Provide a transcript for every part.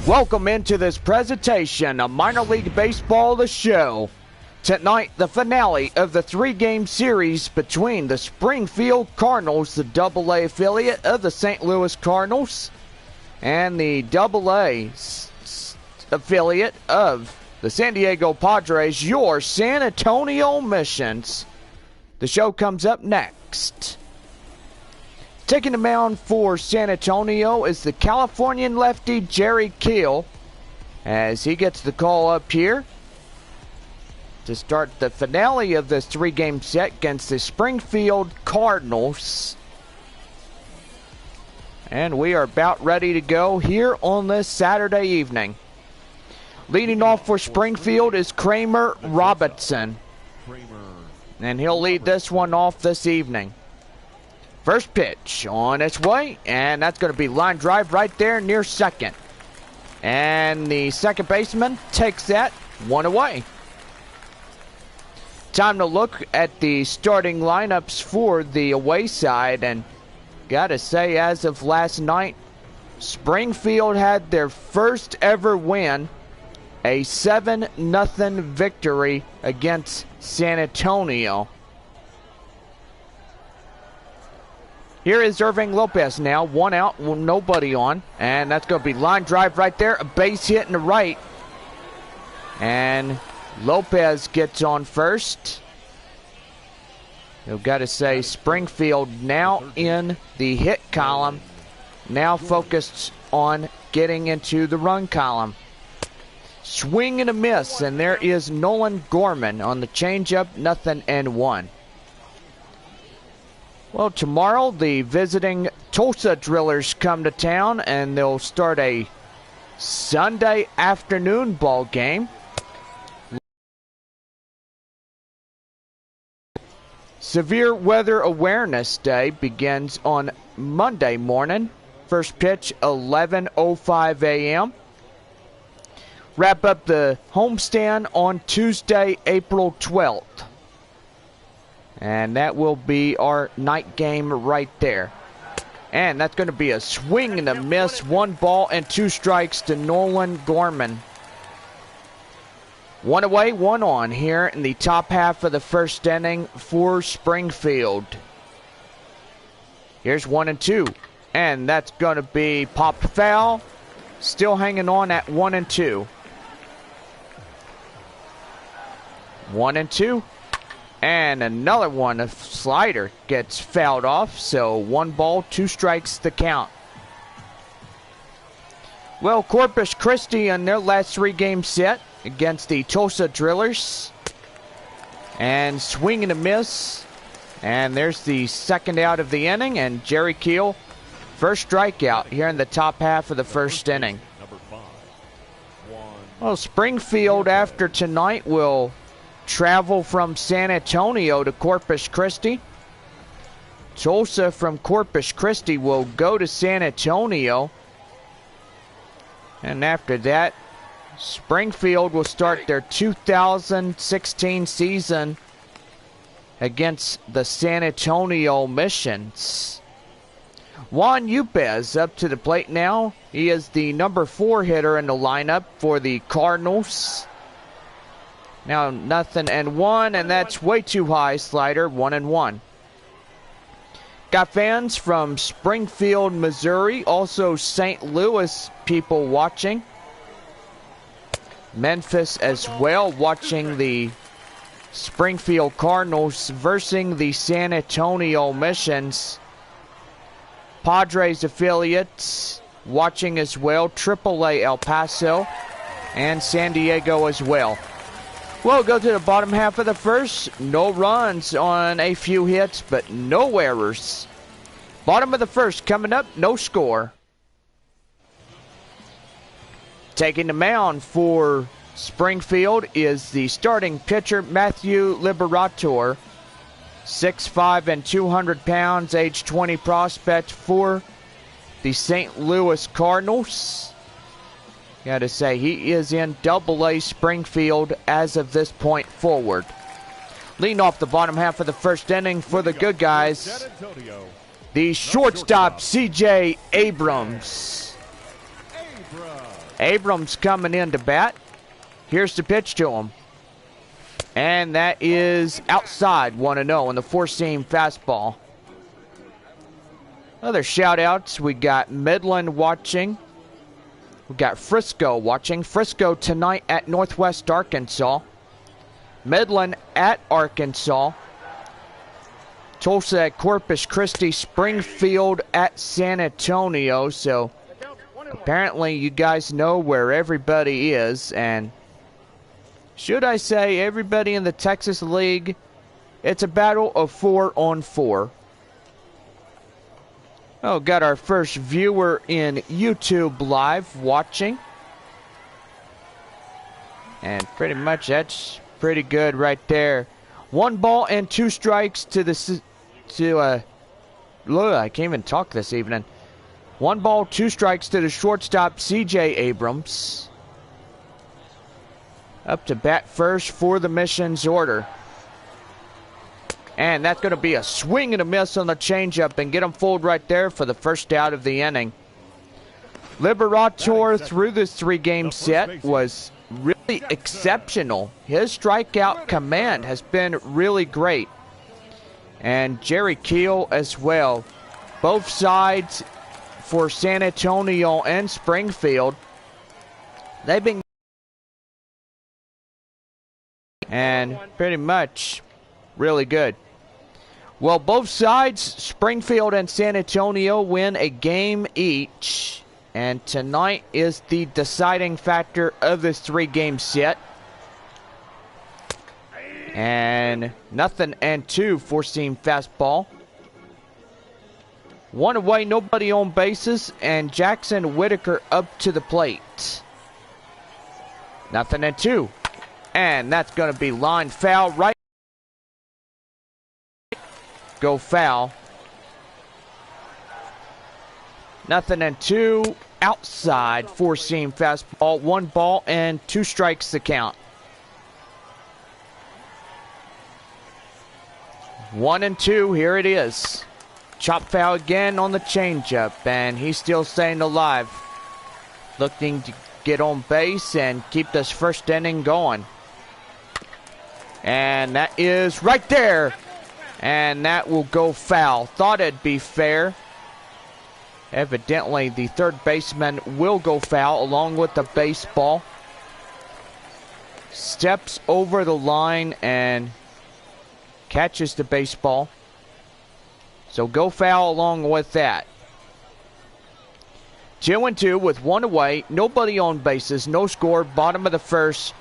Welcome into this presentation of Minor League Baseball The Show. Tonight, the finale of the three-game series between the Springfield Cardinals, the AA affiliate of the St. Louis Cardinals, and the AA affiliate of the San Diego Padres, your San Antonio Missions. The show comes up next. Taking the mound for San Antonio is the Californian lefty Jerry Keel, as he gets the call up here to start the finale of this three-game set against the Springfield Cardinals. And we are about ready to go here on this Saturday evening. Leading off for Springfield is Kramer Robinson, and he'll lead this one off this evening. First pitch on its way, and that's going to be line drive right there near second. And the second baseman takes that one away. Time to look at the starting lineups for the away side, and gotta say, as of last night, Springfield had their first ever win, a 7-0 victory against San Antonio. Here is Irving Lopez now, one out, nobody on, and that's going to be line drive right there, a base hit in the right, and Lopez gets on first. You've got to say, Springfield now in the hit column, now focused on getting into the run column. Swing and a miss, and there is Nolan Gorman on the changeup, 0-1. Well, tomorrow the visiting Tulsa Drillers come to town, and they'll start a Sunday afternoon ball game. Severe Weather Awareness Day begins on Monday morning. First pitch, 11:05 a.m. Wrap up the homestand on Tuesday, April 12th. And that will be our night game right there. And that's going to be a swing and a miss. 1 ball and 2 strikes to Nolan Gorman. 1 away, 1 on here in the top half of the first inning for Springfield. Here's 1-2. And that's going to be popped foul. Still hanging on at 1-2. 1-2. And another one, a slider, gets fouled off. So 1 ball, 2 strikes the count. Well, Corpus Christi in their last 3-game set against the Tulsa Drillers. And swing and a miss. And there's the second out of the inning. And Jerry Keel, first strikeout here in the top half of the first inning. Well, Springfield after tonight will travel from San Antonio to Corpus Christi. Tulsa from Corpus Christi will go to San Antonio. And after that, Springfield will start their 2016 season against the San Antonio Missions. Juan Yupez up to the plate now. He is the number 4 hitter in the lineup for the Cardinals. Now 0-1, and that's way too high. Slider, 1-1. Got fans from Springfield, Missouri, also St. Louis people watching. Memphis as well, watching the Springfield Cardinals versus the San Antonio Missions. Padres affiliates watching as well, AAA El Paso and San Diego as well. We'll go to the bottom half of the first. No runs on a few hits, but no errors. Bottom of the first coming up, no score. Taking the mound for Springfield is the starting pitcher, Matthew Liberator. 6'5" and 200 pounds, age 20 prospect for the St. Louis Cardinals. Got to say, he is in AA Springfield as of this point forward. Leading off the bottom half of the first inning for the good guys, the shortstop, C.J. Abrams. Abrams coming in to bat. Here's the pitch to him. And that is outside, 1-0 in the four-seam fastball. Other shout-outs, we got Midland watching. We got Frisco watching. Frisco tonight at Northwest Arkansas. Midland at Arkansas. Tulsa at Corpus Christi. Springfield at San Antonio. So apparently you guys know where everybody is. And should I say everybody in the Texas League? It's a battle of 4-on-4. Oh, got our first viewer in YouTube Live watching. And pretty much that's pretty good right there. 1 ball and 2 strikes to the I can't even talk this evening. 1 ball, 2 strikes to the shortstop CJ Abrams. Up to bat first for the missions order. And that's going to be a swing and a miss on the changeup and get him fooled right there for the first out of the inning. Liberator through this 3-game set was really exceptional. His strikeout command has been really great. And Jerry Keel as well. Both sides for San Antonio and Springfield. They've been and pretty much really good. Well, both sides, Springfield and San Antonio, win a game each. And tonight is the deciding factor of this 3-game set. And 0-2 four-seam fastball. 1 away, nobody on bases, and Jackson Whitaker up to the plate. 0-2. And that's going to be line foul right. Go foul. 0-2 outside four-seam fastball. 1 ball and 2 strikes to count. 1-2. Here it is. Chop foul again on the changeup, and he's still staying alive. Looking to get on base and keep this first inning going. And that is right there. And that will go foul. Thought it'd be fair. Evidently, the third baseman will go foul along with the baseball. Steps over the line and catches the baseball. So go foul along with that. 2-2 with 1 away. Nobody on bases. No score. Bottom of the first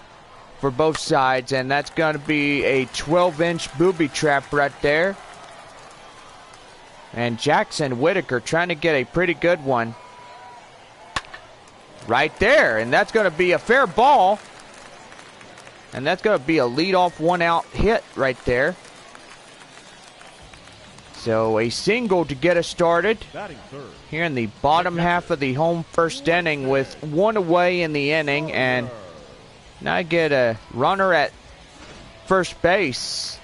for both sides, and that's going to be a 12-inch booby trap right there. And Jackson Whitaker trying to get a pretty good one right there, and that's going to be a fair ball, and that's going to be a leadoff 1-out hit right there. So a single to get us started here in the bottom half of the home first inning with 1 away in the inning, and now I get a runner at first base.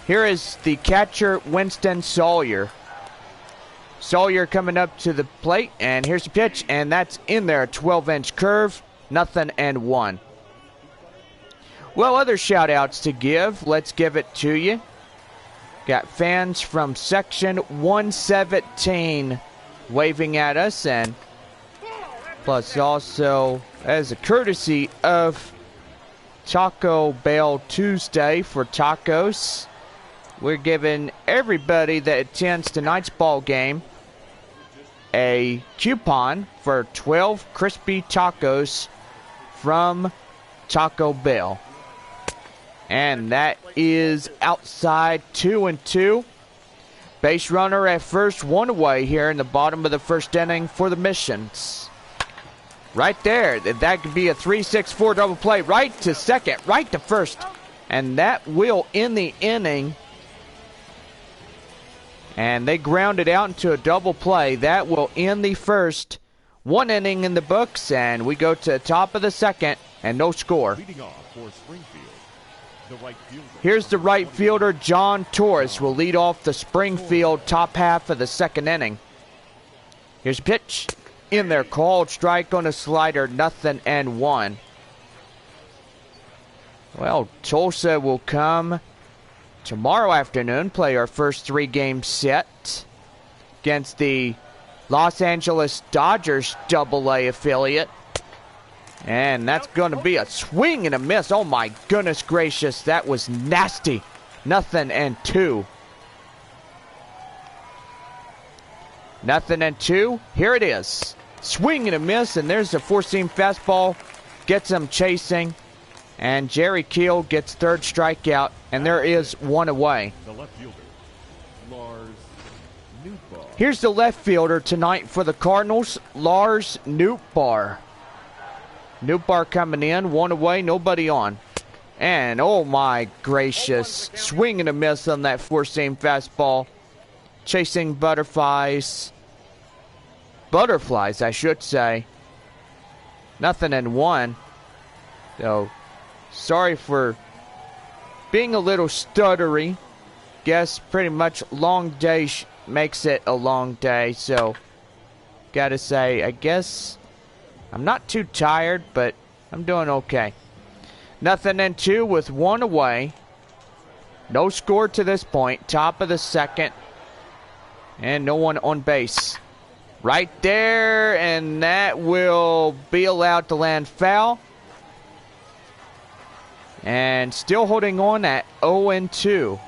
Here is the catcher, Winston Sawyer. Sawyer coming up to the plate, and here's the pitch, and that's in there. 12-inch curve, 0-1. Well, other shout-outs to give. Let's give it to you. Got fans from Section 117 waving at us, and plus also as a courtesy of Taco Bell Tuesday for tacos, we're giving everybody that attends tonight's ball game a coupon for 12 crispy tacos from Taco Bell. And that is outside 2-2. Base runner at first, 1 away here in the bottom of the first inning for the Missions. Right there, that could be a 3-6-4 double play. Right to second, right to first. And that will end the inning. And they ground it out into a double play. That will end the first. 1 inning in the books, and we go to the top of the second, and no score. Leading off for Springfield, the right fielder. Here's the right fielder, John Torres, will lead off the Springfield top half of the second inning. Here's a pitch. in there. Called strike on a slider, 0-1. Well, Tulsa will come tomorrow afternoon, play our first 3-game set against the Los Angeles Dodgers AA affiliate. And that's going to be a swing and a miss. Oh my goodness gracious, that was nasty. 0-2. 0-2. Here it is. Swing and a miss, and there's a four-seam fastball. Gets him chasing. And Jerry Keel gets third strikeout, and there is one away. The left fielder, Lars Nootbaar. Here's the left fielder tonight for the Cardinals, Lars Nootbaar. Nootbaar coming in, one away, nobody on. And oh my gracious, swing and a miss on that four-seam fastball. Chasing butterflies, I should say. 0-1. So, sorry for being a little stuttery. Guess pretty much long day makes it a long day. So, gotta say, I guess I'm not too tired, but I'm doing okay. 0-2 with one away. No score to this point. Top of the second. And no one on base. Right there, and that will be allowed to land foul. And still holding on at 0-2.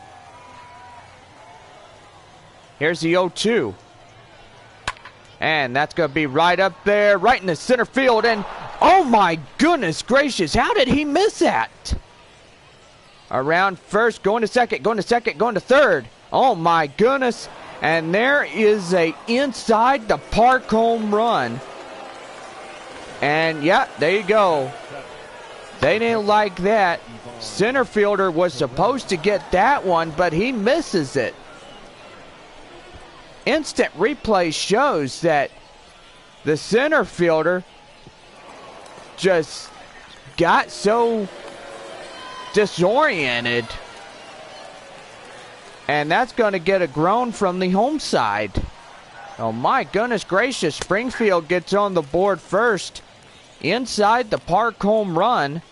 Here's the 0-2. And that's going to be right up there, right in the center field. And oh my goodness gracious, how did he miss that? Around first, going to second, going to third. Oh my goodness. And there is a inside the park home run. And yeah, there you go. They didn't like that. Center fielder was supposed to get that one, but he misses it. Instant replay shows that the center fielder just got so disoriented. And that's going to get a groan from the home side. Oh my goodness gracious. Springfield gets on the board first. Inside the park home run.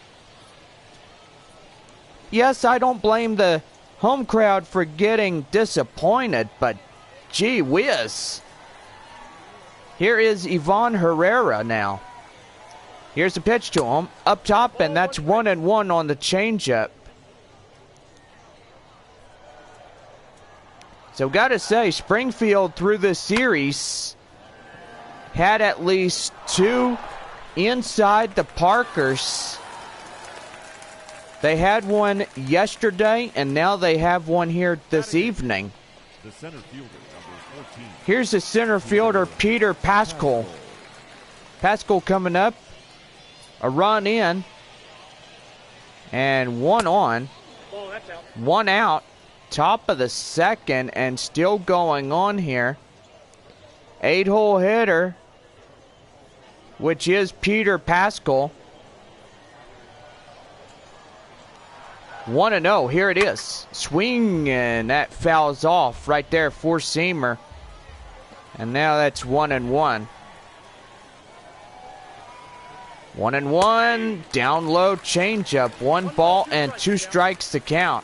Yes, I don't blame the home crowd for getting disappointed, but gee whiz. Here is Ivan Herrera now. Here's the pitch to him. Up top, and that's 1-1 on the changeup. So gotta say, Springfield through this series had at least two inside the parkers. They had one yesterday, and now they have one here this evening. The center fielder, number 14. Here's the center fielder, Peter Pascal. Pascal coming up. A run in. And one on. One out. Top of the second, and still going on here. 8-hole hitter, which is Peter Pascal. 1-0. Here it is. Swing, and that fouls off right there. Four-seamer. And now that's 1-1. 1-1. Down low changeup. 1 ball and 2 strikes to count.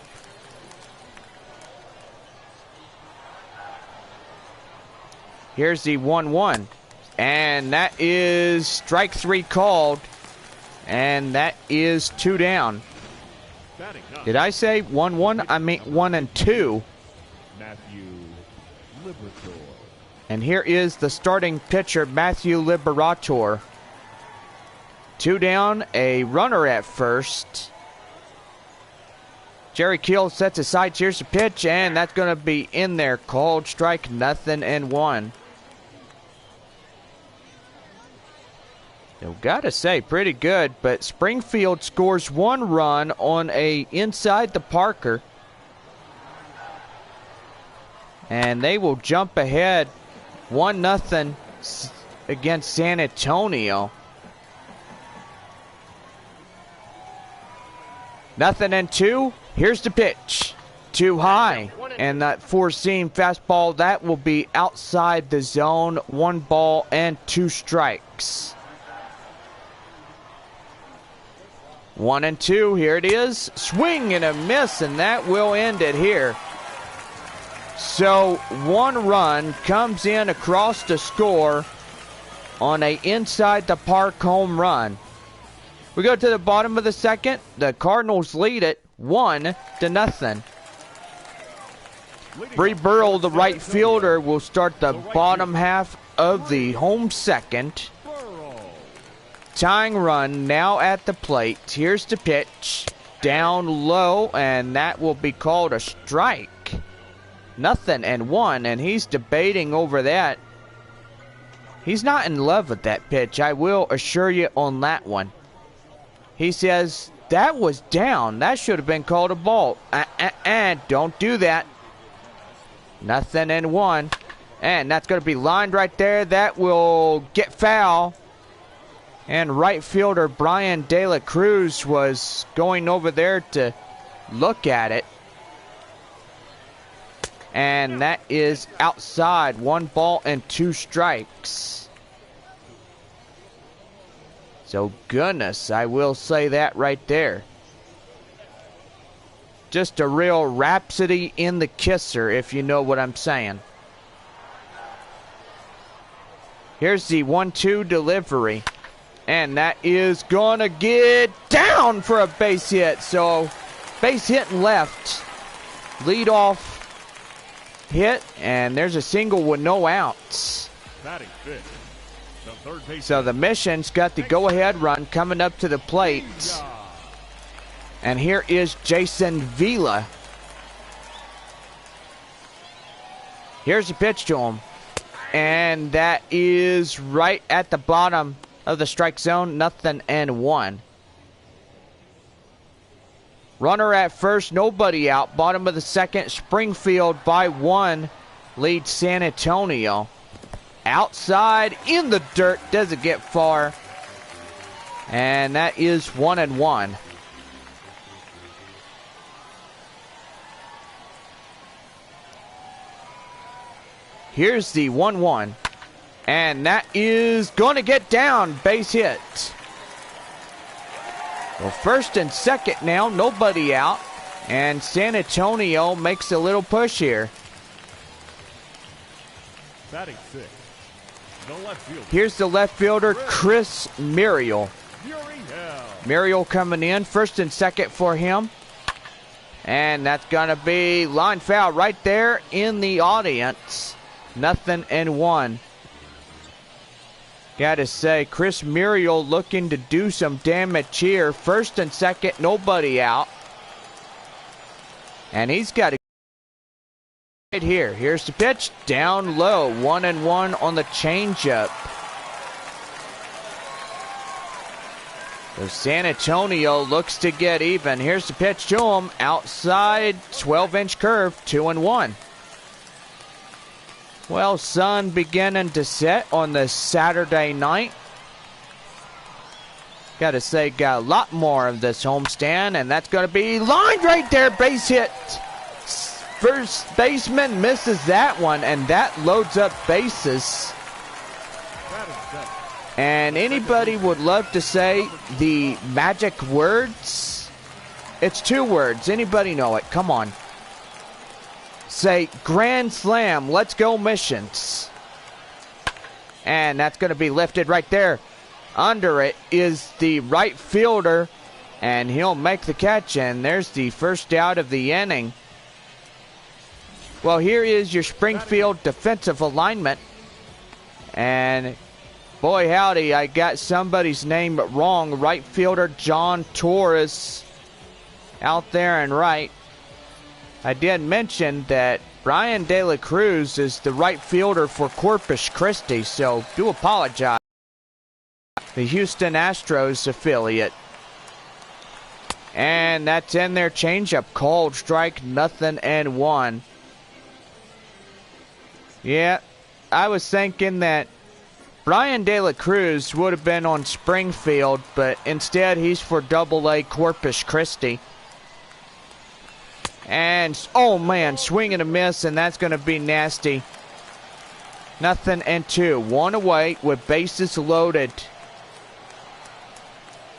Here's the 1-1. And that is strike 3 called. And that is 2 down. Did I say 1-1? I mean 1-2. Matthew Liberator. And here is the starting pitcher, Matthew Liberator. 2 down, a runner at first. Jerry Keel sets aside, here's the pitch, and that's going to be in there. Called strike, 0-1. So gotta say, pretty good, but Springfield scores 1 run on a inside the Parker. And they will jump ahead 1-0 against San Antonio. 0-2. Here's the pitch. too high. And that four-seam fastball, that will be outside the zone. 1 ball and 2 strikes. 1-2, here it is. Swing and a miss, and that will end it here. So 1 run comes in across the score on a inside the park home run. We go to the bottom of the second. The Cardinals lead it 1-0. Bree Burrell, the right fielder, will start the bottom half of the home second. Tying run now at the plate. Here's the pitch. Down low, and that will be called a strike. 0-1, and he's debating over that. He's not in love with that pitch, I will assure you on that one. He says, that was down. That should have been called a ball. Don't do that. 0-1. And that's going to be lined right there. That will get foul. And right fielder Brian De La Cruz was going over there to look at it. And that is outside. 1 ball and 2 strikes. So goodness, I will say that right there. Just a real rhapsody in the kisser, if you know what I'm saying. Here's the 1-2 delivery. And that is gonna get down for a base hit. So base hit and left. Lead off hit, and there's a single with no outs. So the Mission's got the go-ahead run coming up to the plate. And here is Jason Vila. Here's the pitch to him. And that is right at the bottom of the strike zone. 0-1. Runner at first, nobody out. Bottom of the second, Springfield by 1 leads San Antonio. Outside in the dirt, doesn't get far. And that is 1-1. Here's the 1-1. And that is going to get down. Base hit. Well, first and second now, nobody out. And San Antonio makes a little push here. Batting 6. The left fielder. Here's the left fielder, Chris Muriel. Muriel coming in, first and second for him. And that's going to be line foul right there in the audience. 0-1. Gotta say, Chris Muriel looking to do some damage here. First and second, nobody out. And he's got to right here. Here's the pitch, down low. 1-1 on the changeup. So San Antonio looks to get even. Here's the pitch to him, outside, 12-inch curve, 2-1. Well, sun beginning to set on the Saturday night. Gotta say, got a lot more of this homestand, and that's going to be lined right there. Base hit. First baseman misses that one, and that loads up bases. And anybody would love to say the magic words? It's 2 words. Anybody know it? Come on. Say, grand slam, let's go Missions. And that's going to be lifted right there. Under it is the right fielder, and he'll make the catch, and there's the first out of the inning. Well, here is your Springfield defensive alignment. And boy howdy, I got somebody's name wrong. Right fielder John Torres out there and right. I did mention that Brian De La Cruz is the right fielder for Corpus Christi, so do apologize. The Houston Astros affiliate. And that's in their changeup, called strike, 0-1. Yeah, I was thinking that Brian De La Cruz would have been on Springfield, but instead he's for AA Corpus Christi. And, oh man, swing and a miss, and that's going to be nasty. 0-2. One away with bases loaded.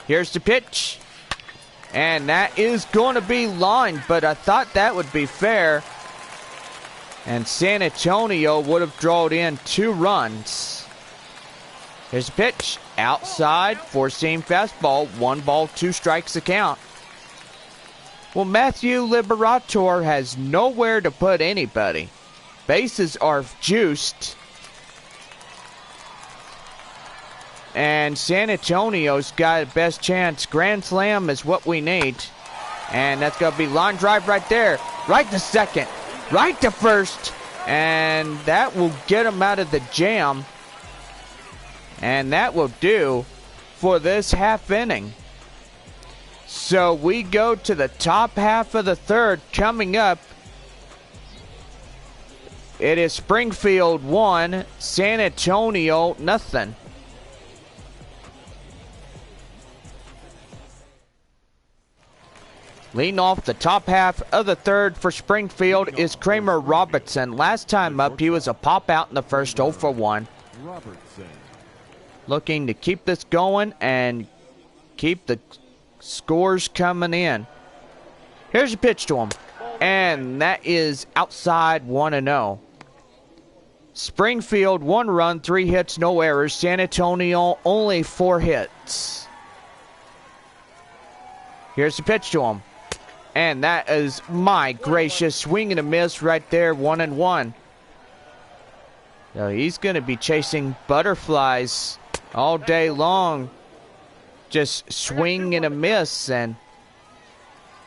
Here's the pitch. And that is going to be lined, but I thought that would be fair. And San Antonio would have drawn in 2 runs. Here's the pitch. Outside, 4-seam fastball. 1 ball, 2 strikes the count. Well, Matthew Liberator has nowhere to put anybody. Bases are juiced. And San Antonio's got the best chance. Grand slam is what we need. And that's going to be line drive right there. Right to second. Right to first. And that will get him out of the jam. And that will do for this half inning. So we go to the top half of the third. Coming up, it is Springfield 1, San Antonio nothing. Leading off the top half of the third for Springfield is Kramer Robertson. Last time up, he was a pop out in the first, 0 for 1. Looking to keep this going and keep the scores coming in. Here's a pitch to him. And that is outside 1-0. Springfield 1 run, 3 hits, no errors. San Antonio only 4 hits. Here's the pitch to him. And that is, my gracious, swing and a miss right there, 1-1. So he's going to be chasing butterflies all day long. Just swing and a miss. And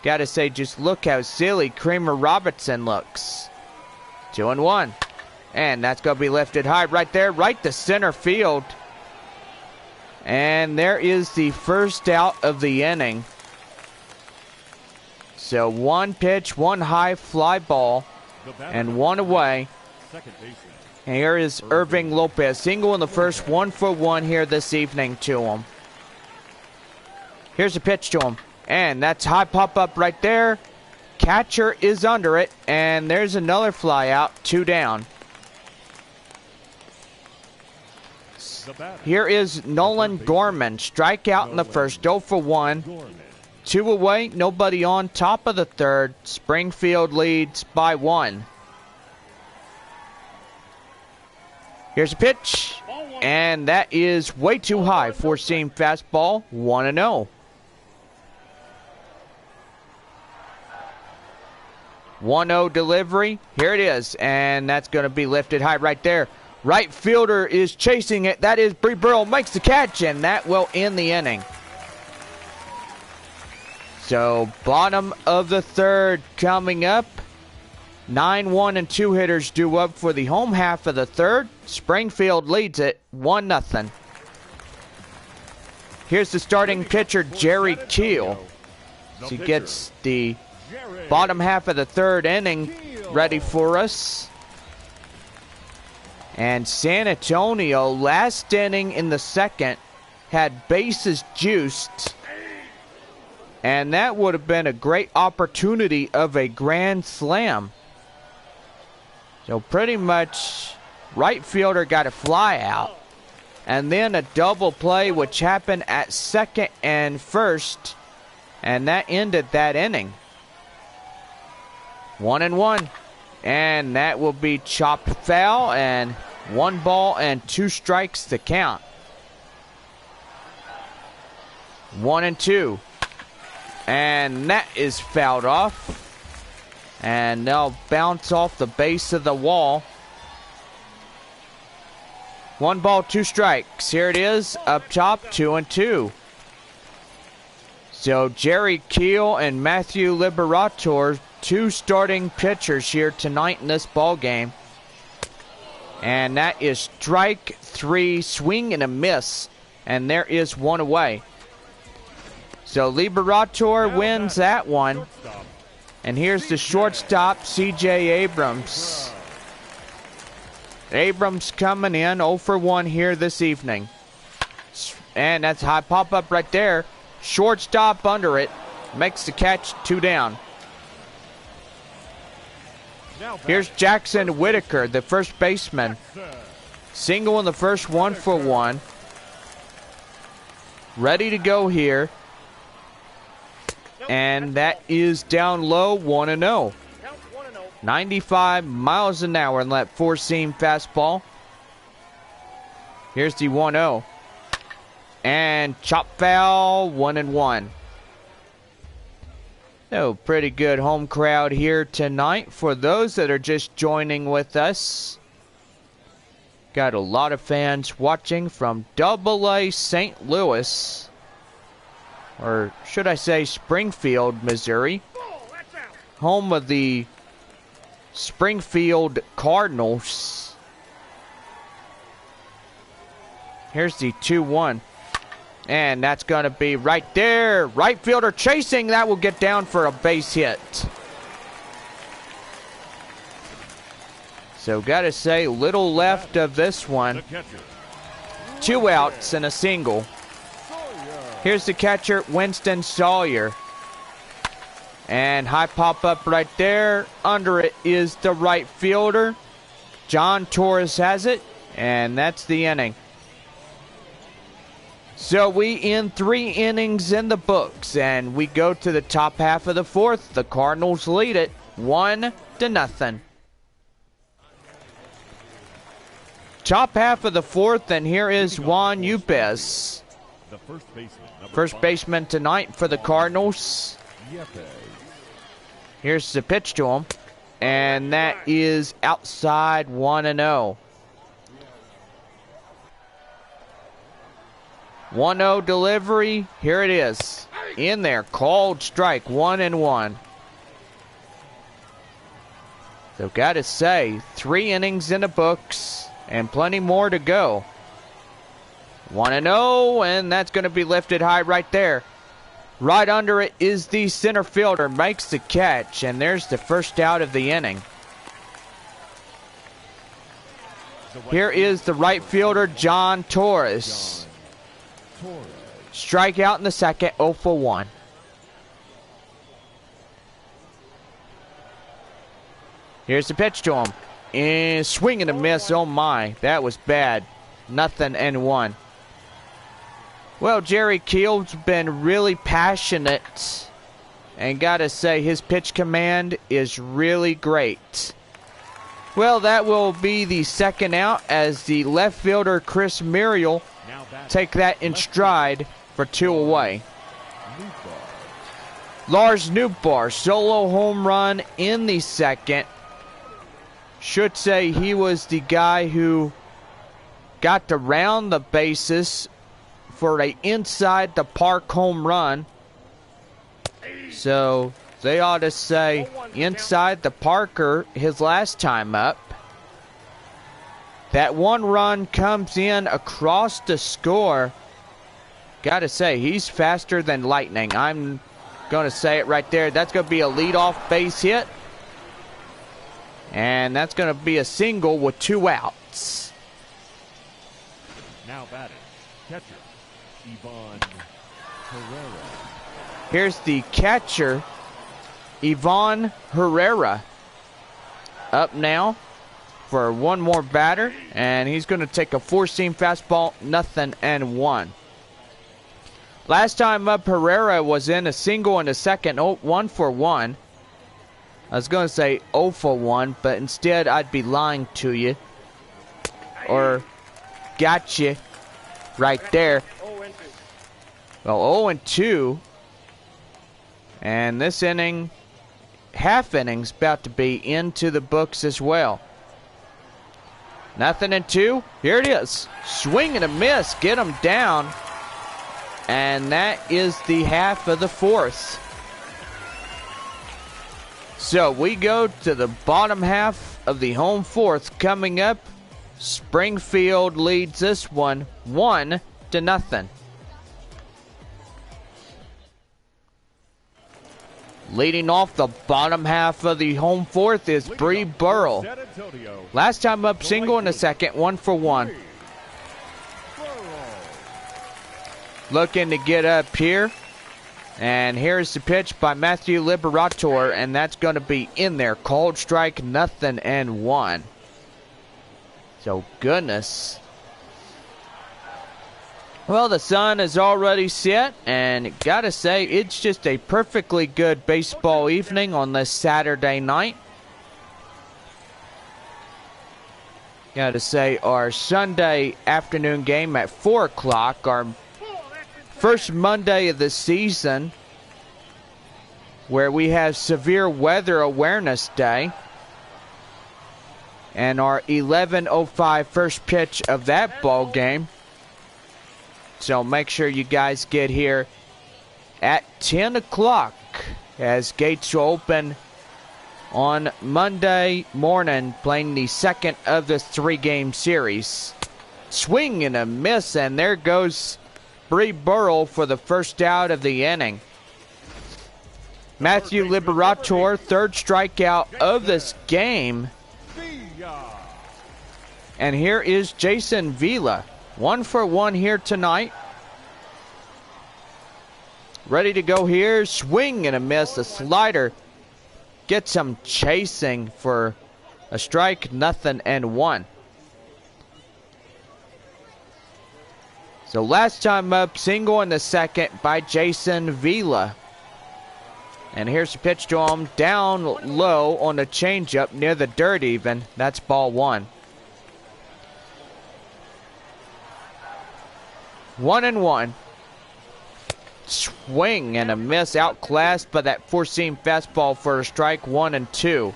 got to say, just look how silly Kramer Robertson looks. 2-1. And that's going to be lifted high right there, right to center field. And there is the first out of the inning. So 1 pitch, 1 high fly ball, and 1 away. And here is Irving Lopez. Single in the first, 1 for 1 here this evening to him. Here's a pitch to him. And that's high pop up right there. Catcher is under it. And there's another fly out, 2 down. Here is Nolan Gorman. Strikeout in the first, 0 for 1. 2 away, nobody on. Top of the third. Springfield leads by 1. Here's a pitch. And that is way too high. 4-seam fastball, 1-0. 1-0 delivery. Here it is. And that's going to be lifted high right there. Right fielder is chasing it. That is Bree Burrell. Makes the catch. And that will end the inning. So, bottom of the third coming up. 9-1 and 2 hitters due up for the home half of the third. Springfield leads it 1-0. Here's the starting pitcher, Jerry Keel. He gets the bottom half of the third inning ready for us. And San Antonio, last inning in the second, had bases juiced. And that would have been a great opportunity of a grand slam. So pretty much right fielder got a fly out. And then a double play which happened at second and first. And that ended that inning. 1-1. And that will be chopped foul. And 1 ball and 2 strikes to count. 1-2. And that is fouled off. And they'll bounce off the base of the wall. 1 ball, 2 strikes. Here it is, up top, 2-2. So Jerry Keel and Matthew Liberator, 2 starting pitchers here tonight in this ball game. And that is strike 3, swing and a miss. And there is 1 away. So Liberator wins that one. And here's the shortstop, C.J. Abrams. Abrams coming in 0 for 1 here this evening. And that's high pop-up right there. Shortstop under it. Makes the catch, 2 down. Here's Jackson Whitaker, the first baseman. Single in the first, 1 for 1. Ready to go here. And that is down low, 1-0. 95 miles an hour in that four-seam fastball. Here's the 1-0. And chop foul, 1-1. So, pretty good home crowd here tonight. For those that are just joining with us, got a lot of fans watching from AA St. Louis, or should I say Springfield, Missouri, home of the Springfield Cardinals. Here's the 2-1. And that's going to be right there. Right fielder chasing. That will get down for a base hit. So got to say, little left of this one. 2 outs and a single. Here's the catcher, Winston Sawyer. And high pop up right there. Under it is the right fielder. John Torres has it. And that's the inning. So we end 3 innings in the books, and we go to the top half of the fourth. The Cardinals lead it 1-0. Top half of the fourth, and here is Juan Yepez, first baseman tonight for the Cardinals. Here's the pitch to him, and that is outside, 1-0. 1-0 delivery. Here it is. In there. Called strike. 1-1. So got to say, 3 innings in the books and plenty more to go. 1-0, and that's going to be lifted high right there. Right under it is the center fielder. Makes the catch, and there's the first out of the inning. Here is the right fielder, John Torres. Strikeout in the second, 0 for 1. Here's the pitch to him. And swing and a miss. Oh my, that was bad. 0-1. Well, Jerry Keel's been really passionate. And gotta say, his pitch command is really great. Well, that will be the second out as the left fielder, Chris Muriel, take that in stride for 2 away. Lars Nootbaar, solo home run in the second. Should say he was the guy who got to round the bases for a inside the park home run. So they ought to say inside the Parker his last time up. That 1 run comes in across the score. Gotta say, he's faster than lightning. I'm gonna say it right there. That's gonna be a leadoff base hit. And that's gonna be a single with 2 outs. Now batting, catcher, Ivan Herrera. Here's the catcher, Ivan Herrera. Up now for 1 more batter, and he's going to take a 4-seam fastball, 0-1. Last time up, Herrera was in a single in the second, 1 for 1. I was going to say 0 for 1, but instead I'd be lying to you. Or got you right there. Well, 0-2. And this inning, half inning's about to be into the books as well. 0-2. Here it is. Swing and a miss. Get him down. And that is the half of the fourth. So we go to the bottom half of the home fourth coming up. Springfield leads this one 1-0. Leading off the bottom half of the home fourth is Bree Burrell. Last time up, single in the second, 1 for 1. Looking to get up here. And here's the pitch by Matthew Liberator, and that's going to be in there. Called strike, 0-1. So, goodness. Well, the sun is already set, and gotta say, it's just a perfectly good baseball evening on this Saturday night. Gotta say, our Sunday afternoon game at 4 o'clock, our first Monday of the season, where we have Severe Weather Awareness Day, and our 11:05 first pitch of that ball game. So make sure you guys get here at 10 o'clock as gates will open on Monday morning, playing the second of the 3-game series. Swing and a miss, and there goes Bree Burrow for the first out of the inning. Matthew Liberator, third strikeout of this game. And here is Jason Vila. 1 for 1 here tonight. Ready to go here. Swing and a miss. A slider gets him chasing for a strike. 0-1. So last time up, single in the second by Jason Vila. And here's the pitch to him. Down low on the changeup near the dirt even. That's ball 1. 1-1. Swing and a miss, outclassed by that four-seam fastball for a strike. 1-2.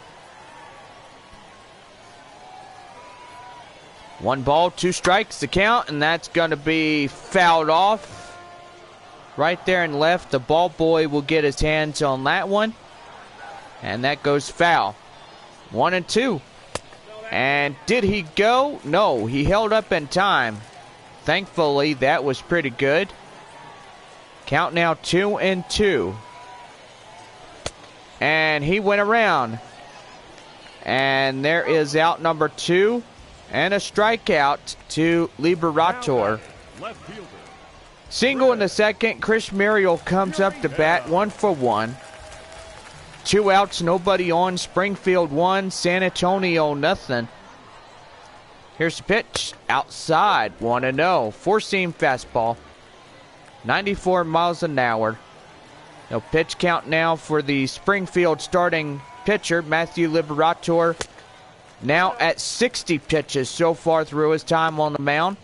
1 ball, 2 strikes to count, and that's going to be fouled off. Right there and left, the ball boy will get his hands on that one. And that goes foul. 1-2. And did he go? No, he held up in time. Thankfully, that was pretty good. Count now 2-2. And he went around. And there is out number 2. And a strikeout to Liberator. Single in the second. Chris Muriel comes up to bat. 1 for 1. 2 outs, nobody on. Springfield 1, San Antonio 0. Here's the pitch. Outside. 1-0. Four-seam fastball. 94 miles an hour. No pitch count now for the Springfield starting pitcher, Matthew Liberator. Now at 60 pitches so far through his time on the mound.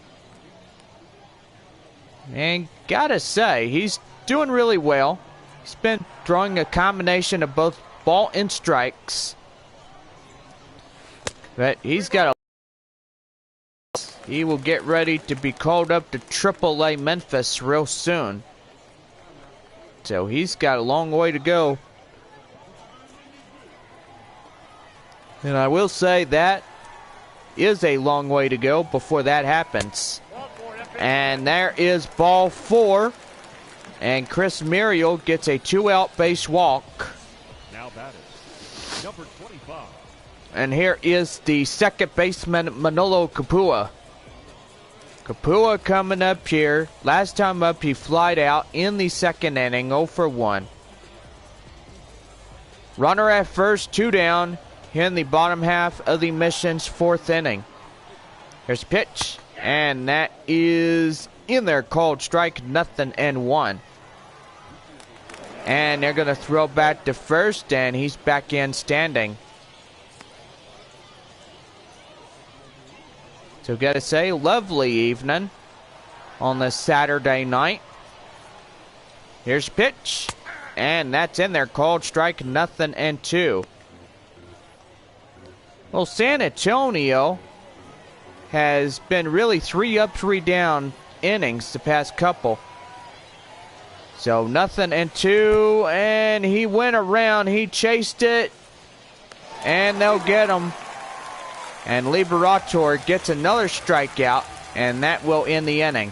And gotta say, he's doing really well. He's been throwing a combination of both ball and strikes. But he's got a... He will get ready to be called up to AAA Memphis real soon. So he's got a long way to go. And I will say that is a long way to go before that happens. And there is ball 4. And Chris Muriel gets a 2-out base walk. Now batted, number 25. And here is the second baseman, Manolo Capua. Capua coming up here. Last time up, he flied out in the second inning, 0 for 1. Runner at first, 2 down, here in the bottom half of the mission's 4th inning. Here's a pitch, and that is in there, called strike, 0-1. And they're going to throw back to first, and he's back in standing. So gotta say, lovely evening on this Saturday night. Here's a pitch, and that's in there, called strike, 0-2. Well, San Antonio has been really 3 up, 3 down innings the past couple. So 0-2, and he went around, he chased it, and they'll get him. And Liberator gets another strikeout, and that will end the inning.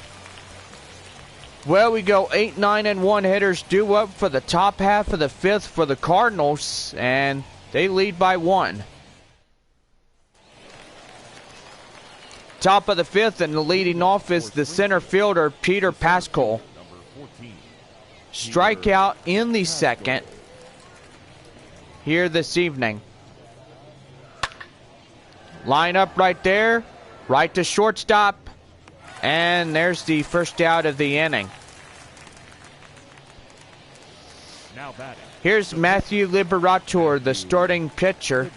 Well, we go 8, 9, and 1 hitters due up for the top half of the 5th for the Cardinals, and they lead by 1. Top of the 5th, and the leading off is the center fielder, Peter Pascal. strikeout in the second here this evening. Line up right there, right to shortstop, and there's the first out of the inning. Now batting. Here's Matthew Liberator, the starting pitcher.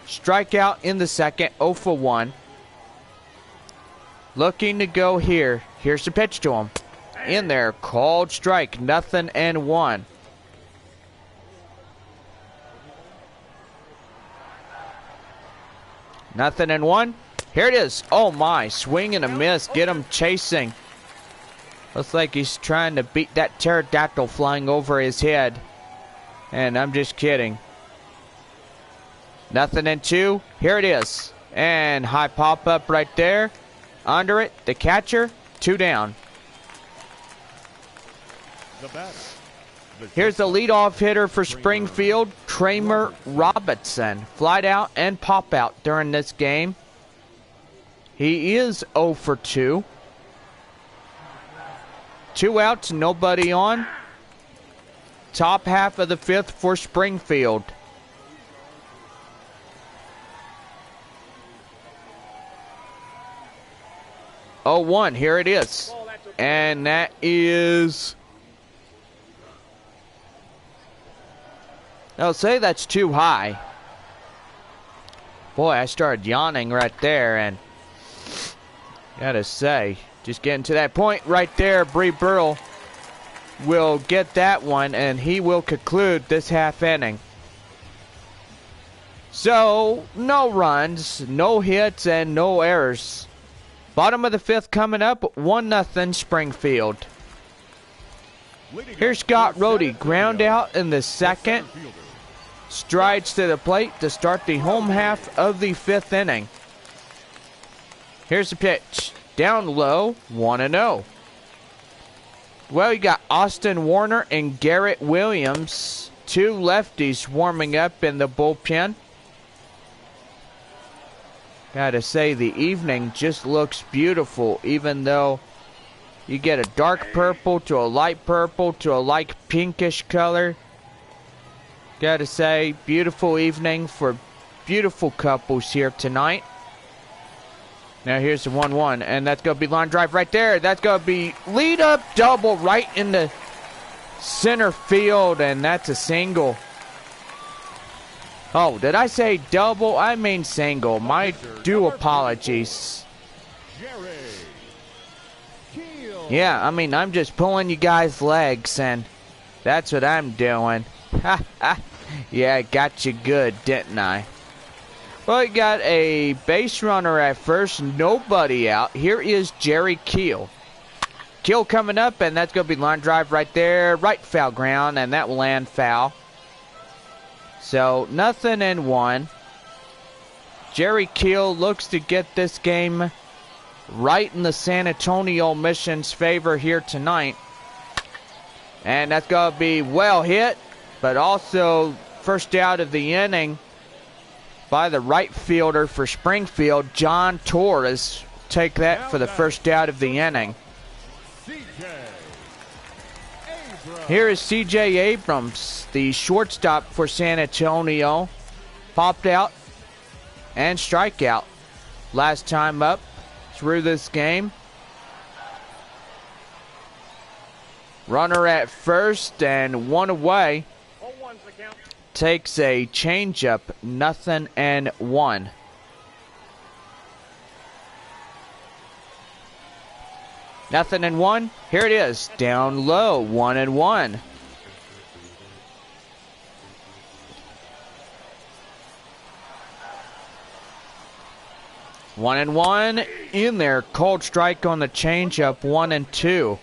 Strikeout in the second, 0 for 1. Looking to go here. Here's the pitch to him. In there, called strike, 0-1. Nothing and one. Here it is. Oh my, swing and a miss. Get him chasing. Looks like he's trying to beat that pterodactyl flying over his head. And I'm just kidding. 0-2. Here it is. And high pop up right there. Under it, the catcher, 2 down. The batter. Here's the leadoff hitter for Springfield, Kramer Robinson. Flied out and pop out during this game. He is 0 for 2. 2 outs, nobody on. Top half of the 5th for Springfield. Oh, 1, here it is. And that is... I'll say that's too high. Boy, I started yawning right there, and gotta say, just getting to that point right there, Bree Burrell will get that one, and he will conclude this half inning. So, no runs, no hits, and no errors. Bottom of the 5th coming up, 1-0 Springfield. Here's Scott Rohde, ground out in the second. Strides to the plate to start the home half of the 5th inning. Here's the pitch. Down low, 1-0. Well, you got Austin Warner and Garrett Williams, 2 lefties warming up in the bullpen. Gotta say, the evening just looks beautiful, even though you get a dark purple to a light purple to a light pinkish color. Gotta say, beautiful evening for beautiful couples here tonight. Now here's the 1-1, and that's going to be line drive right there. That's going to be lead up double right in the center field, and that's a single. Oh, did I say double? I mean single. My due apologies. Yeah, I mean, I'm just pulling you guys' legs, and that's what I'm doing. Ha ha. Yeah, I got you good, didn't I? Well, you got a base runner at first, nobody out. Here is Jerry Keel. Keel coming up, and that's going to be line drive right there, right foul ground, and that will land foul. So, 0-1. Jerry Keel looks to get this game right in the San Antonio Mission's favor here tonight. And that's going to be well hit, but also first out of the inning by the right fielder for Springfield, John Torres. Take that for the first out of the inning. Here is C.J. Abrams, the shortstop for San Antonio. Popped out and strikeout last time up through this game. Runner at first and 1 away. Takes a changeup, 0-1. Nothing and 1. Here it is. Down low. 1-1. One and one in there. Cold strike on the changeup. 1-2.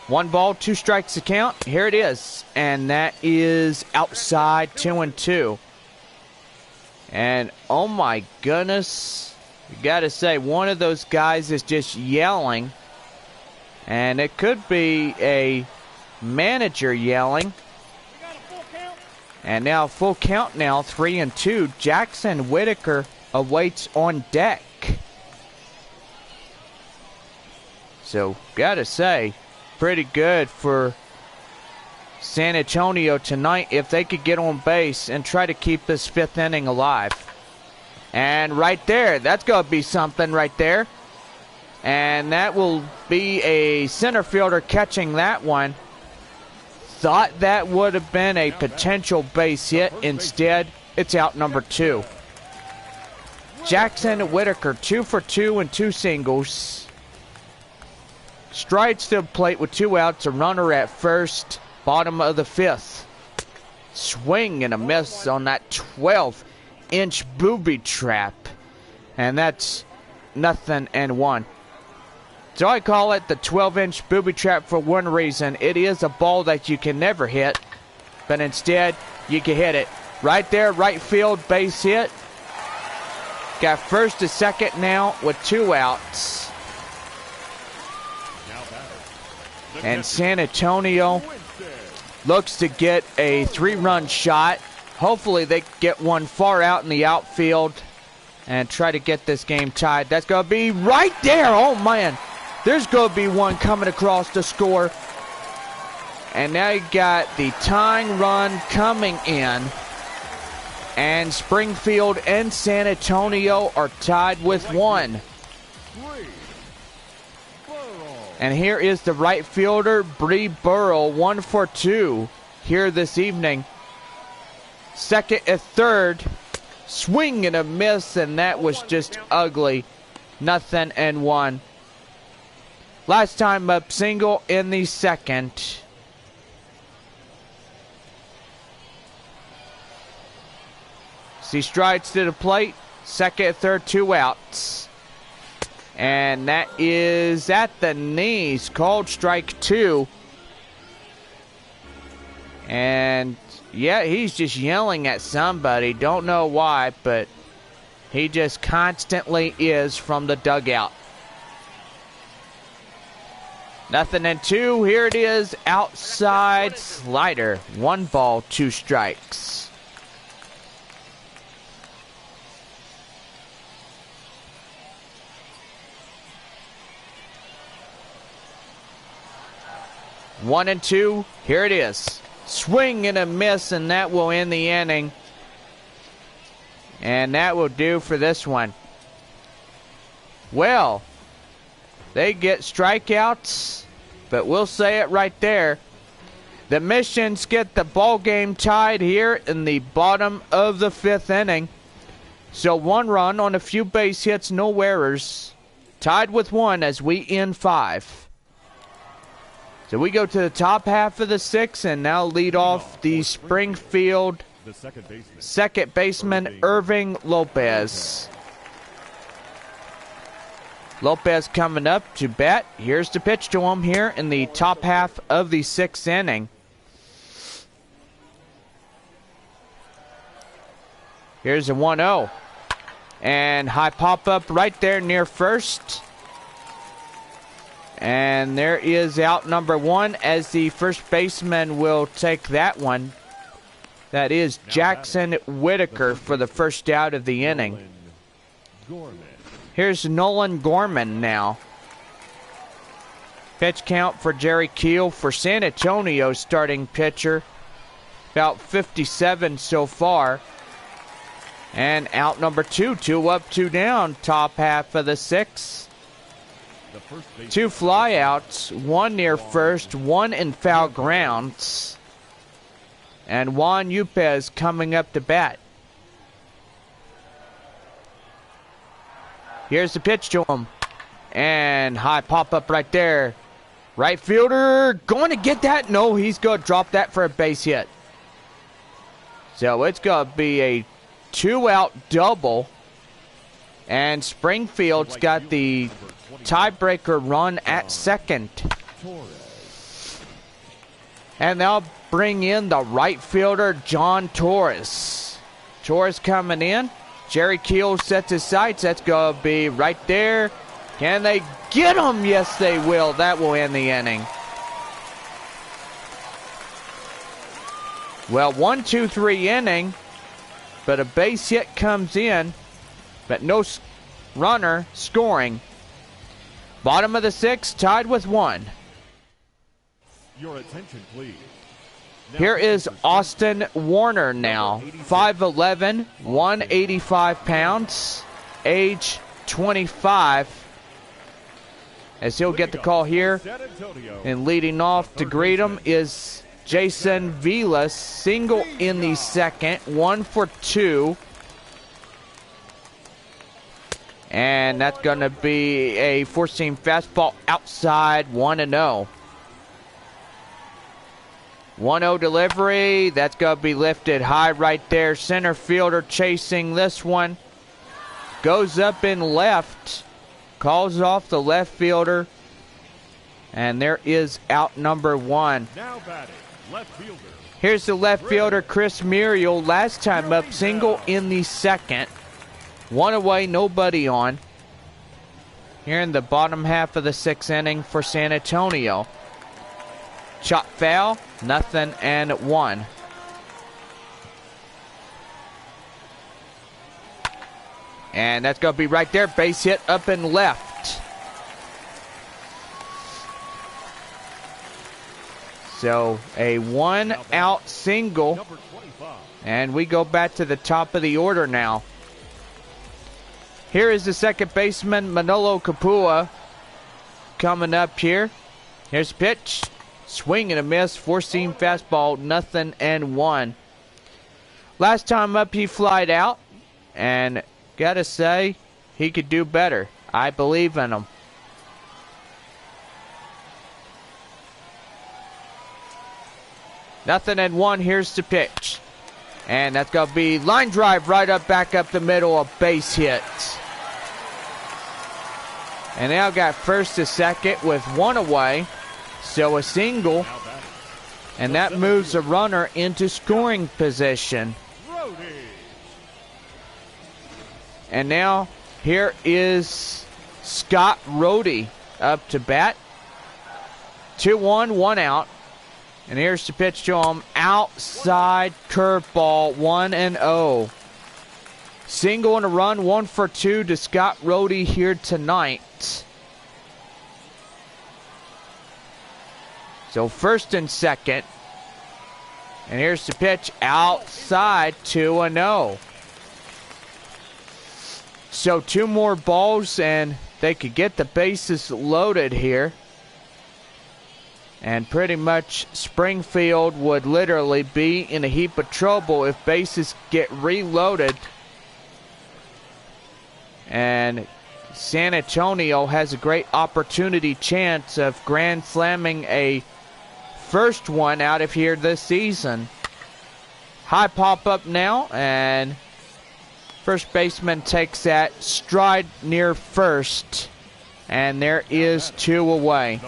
One ball, 2 strikes to count. Here it is. And that is outside, 2-2. And oh my goodness, you gotta say, one of those guys is just yelling. And it could be a manager yelling. And now full count now, 3-2. Jackson Whitaker awaits on deck. So, gotta say, pretty good for San Antonio tonight if they could get on base and try to keep this fifth inning alive. And right there, that's going to be something right there. And that will be a center fielder catching that one. Thought that would have been a potential base hit. Instead, it's out number 2. Jackson Whitaker, 2 for 2 and 2 singles. Strides to the plate with 2 outs, a runner at first, bottom of the 5th. Swing and a miss on that 12-inch booby trap. And that's 0-1. So I call it the 12-inch booby trap for one reason. It is a ball that you can never hit, but instead you can hit it. Right there, right field, base hit. Got first to second now with 2 outs. And San Antonio looks to get a 3-run shot. Hopefully they get one far out in the outfield and try to get this game tied. That's going to be right there. Oh, man. There's going to be one coming across to score. And now you got the tying run coming in. And Springfield and San Antonio are tied with 1. And here is the right fielder, Bree Burrow, 1 for 2 here this evening. Second and third, swing and a miss, and that was just ugly. 0-1. Last time up, single in the second. See strides to the plate. Second and third, 2 outs. And that is at the knees. Called strike 2. And yeah, he's just yelling at somebody. Don't know why, but he just constantly is from the dugout. 0-2. Here it is. Outside slider. 1 ball, 2 strikes. One and 2. Here it is. Swing and a miss, and that will end the inning. And that will do for this one. Well, they get strikeouts, but we'll say it right there. The Missions get the ball game tied here in the bottom of the 5th inning. So 1 run on a few base hits, no errors. Tied with 1 as we end 5. So we go to the top half of the 6th and now lead off the Springfield second baseman, Irving Lopez. Lopez coming up to bat. Here's the pitch to him here in the top half of the 6th inning. Here's a 1-0. And high pop-up right there near first. And there is out number 1 as the first baseman will take that one. That is Jackson Whitaker for the first out of the inning. Here's Nolan Gorman now. Pitch count for Jerry Keel for San Antonio starting pitcher. About 57 so far. And out number 2, 2 up, 2 down, top half of the 6th. 2 flyouts, 1 near first, 1 in foul grounds. And Juan Yupez coming up to bat. Here's the pitch to him. And high pop-up right there. Right fielder going to get that. No, he's going to drop that for a base hit. So it's going to be a 2-out double. And Springfield's got the tiebreaker run at second. And they'll bring in the right fielder, John Torres. Torres coming in. Jerry Keel sets his sights. That's going to be right there. Can they get him? Yes, they will. That will end the inning. Well, 1-2-3 inning, but a base hit comes in, but no runner scoring. Bottom of the 6th, tied with 1. Your attention, please. Now Here is Austin Warner now. 5'11", 185 pounds, age 25. As he'll get the call here. And leading off to greet him is Jason Vilas, single in the 2nd, 1 for 2. And that's going to be a four-seam fastball outside, 1-0. 1-0 delivery. That's going to be lifted high right there. Center fielder chasing this one. Goes up and left. Calls off the left fielder. And there is out number 1. Now batting, left fielder. Here's the left fielder, Chris Muriel. Last time up, single in the 2nd. 1 away, nobody on. Here in the bottom half of the 6th inning for San Antonio. Chop foul, 0-1. And that's going to be right there. Base hit up and left. So a 1-out single. And we go back to the top of the order now. Here is the second baseman, Manolo Capua, coming up here. Here's the pitch. Swing and a miss. Four-seam fastball, 0-1. Last time up, he flied out. And gotta say, he could do better. I believe in him. Nothing and 1. Here's the pitch. And that's going to be line drive right up, back up the middle, a base hit. And now got first to second with 1 away. So a single. And that moves the runner into scoring position. And now here is Scott Rohde up to bat. 2-1, 1 out. And here's the pitch to him. Outside curveball, 1-0. Single and a run, 1 for 2 to Scott Rohde here tonight. So first and second. And here's the pitch. Outside, 2-0. So 2 more balls and they could get the bases loaded here. And pretty much Springfield would literally be in a heap of trouble if bases get reloaded. And San Antonio has a great opportunity chance of grand slamming a first one out of here this season. High pop up now, and first baseman takes that stride near first. And there is 2 away.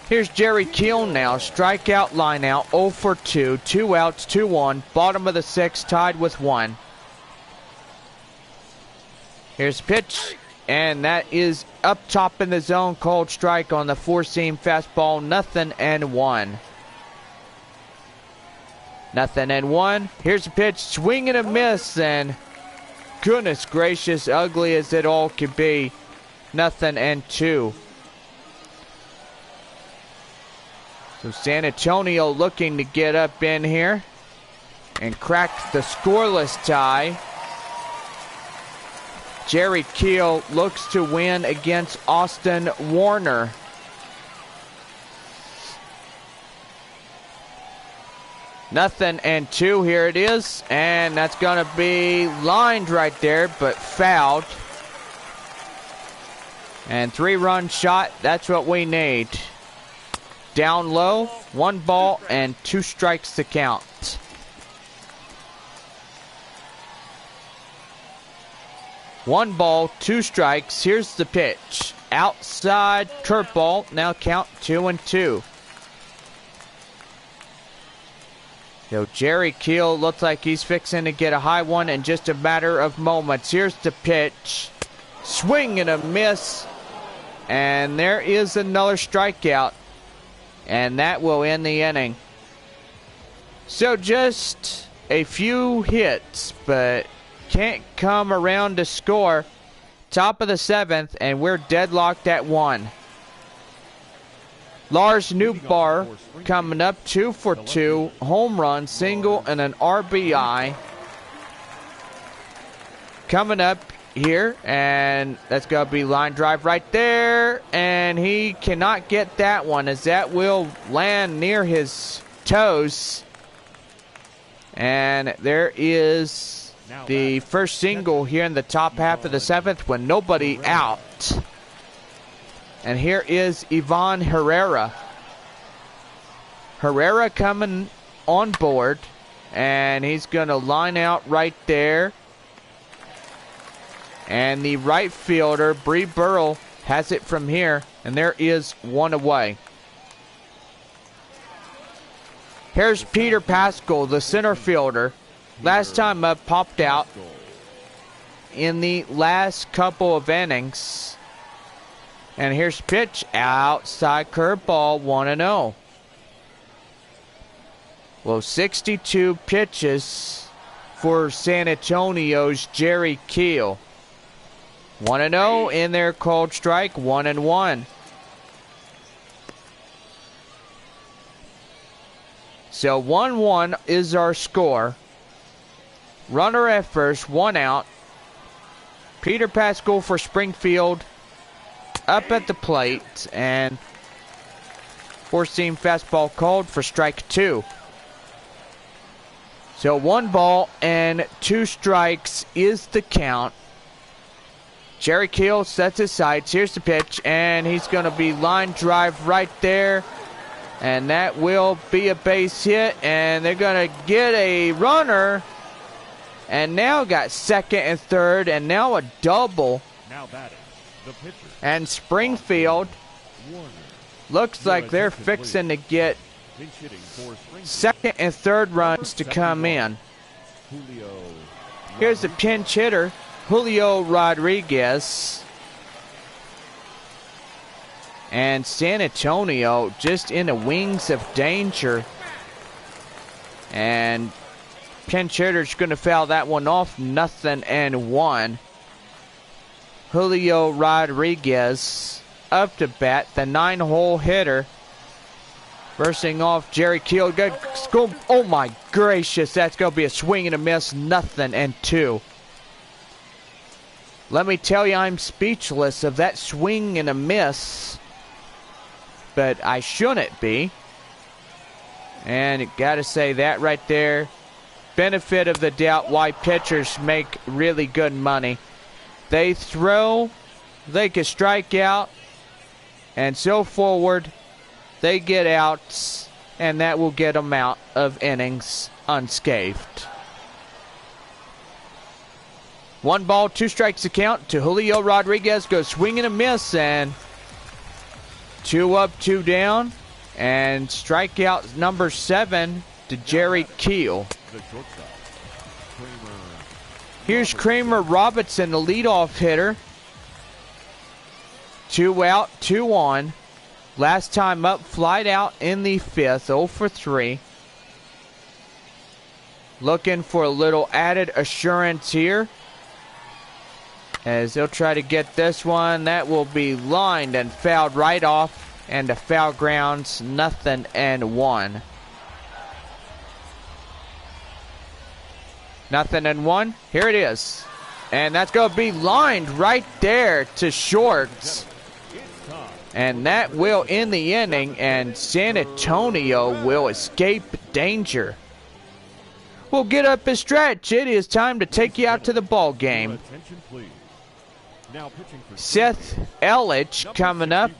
Here's Jerry Keel now. Strikeout, line out, 0 for 2. 2 outs, 2-1. Bottom of the 6th, tied with 1. Here's the pitch. And that is up top in the zone. Called strike on the four-seam fastball. 0-1. 0-1. Here's the pitch. Swing and a miss. And goodness gracious, ugly as it all could be. 0-2. So San Antonio looking to get up in here and crack the scoreless tie. Jerry Keel looks to win against Austin Warner. Nothing and 2, here it is. And that's going to be lined right there, but fouled. And 3-run shot, that's what we need. Down low, 1 ball and 2 strikes to count. One ball, 2 strikes. Here's the pitch. Outside curveball. Now count 2-2. So Jerry Keel looks like he's fixing to get a high one in just a matter of moments. Here's the pitch. Swing and a miss. And there is another strikeout. And that will end the inning. So just a few hits, but can't come around to score. top of the 7th, and we're deadlocked at 1. Lars Newbar coming up 2 for 2, home run, single, and an RBI. Coming up here, and that's going to be line drive right there, and he cannot get that one as that will land near his toes. And there is the first single here in the top half of the 7th with nobody out. And here is Ivan Herrera. Herrera coming on board, and he's going to line out right there. And the right fielder, Bree Burrell, has it from here, and there is one away. Here's Peter Pascal, the center fielder. Last time up, popped out in the last couple of innings. And here's pitch, outside curveball, 1-0. Well, 62 pitches for San Antonio's Jerry Keel. 1-0 in their called strike, 1-1. So 1-1 is our score. Runner at first, 1 out. Peter Pascal for Springfield up at the plate, and four-seam fastball called for strike 2. So 1 ball and 2 strikes is the count. Jerry Keel sets his sights. Here's the pitch, and he's going to be line drive right there. And that will be a base hit, and they're going to get a runner. And now got second and third, and now a double. Now batting, the pitcher. And Springfield looks like they're fixing to get second and third runs to come in. Here's the pinch hitter, Julio Rodriguez. And San Antonio just in the wings of danger. And pinch hitter's going to foul that one off. 0-1. Julio Rodriguez up to bat, the 9-hole hitter. Versing off Jerry Keel. Oh my gracious, that's going to be a swing and a miss. 0-2. Let me tell you, I'm speechless of that swing and a miss. But I shouldn't be. And gotta say that right there. Benefit of the doubt why pitchers make really good money. They throw, they can strike out, and so forward, they get outs, and that will get them out of innings unscathed. 1 ball, 2 strikes to count to Julio Rodriguez. Goes swing and a miss, and 2 up, 2 down, and strikeout number 7 to Jerry Keel. Here's Kramer Robinson, the leadoff hitter. 2 out, 2 on. Last time up, flied out in the 5th, 0 for 3. Looking for a little added assurance here, as they'll try to get this one. That will be lined and fouled right off, and the foul grounds, 0-1. 0-1. Here it is. And that's going to be lined right there to short. And that will end the inning, and San Antonio will escape danger. We'll get up a stretch. It is time to take you out to the ball game. Seth Ellich coming up.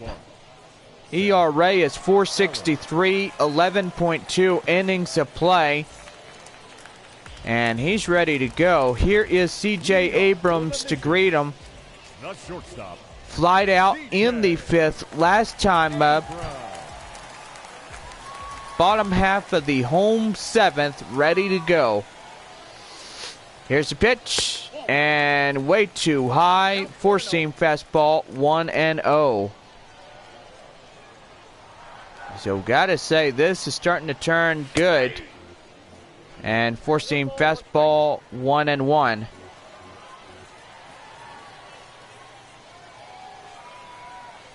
ERA is .463, 11.2 innings of play. And he's ready to go. Here is C.J. Abrams to greet him. Flied out in the 5th last time up. Bottom half of the home 7th, ready to go. Here's the pitch, and way too high. Four-seam fastball, 1-0. So gotta say, this is starting to turn good. And four-seam fastball, 1-1.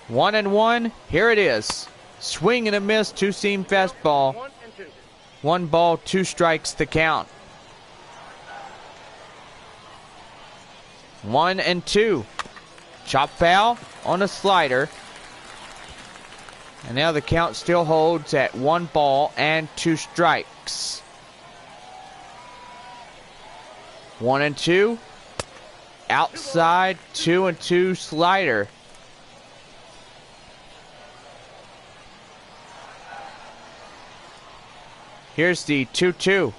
1-1. Here it is. Swing and a miss, two-seam fastball. 1 ball, 2 strikes to count. 1-2. Chop foul on a slider. And now the count still holds at 1 ball and 2 strikes. 1-2. Outside, 2-2 slider. Here's the 2-2.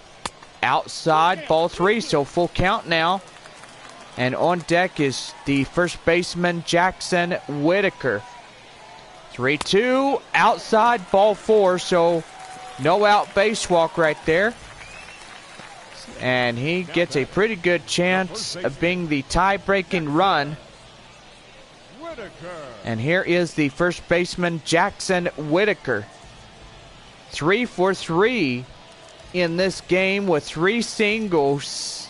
Outside, ball 3, so full count now. And on deck is the first baseman, Jackson Whitaker. 3-2, outside, ball 4, so no out base walk right there. And he gets a pretty good chance of being the tie-breaking run. And here is the first baseman, Jackson Whitaker. 3 for 3 in this game with 3 singles.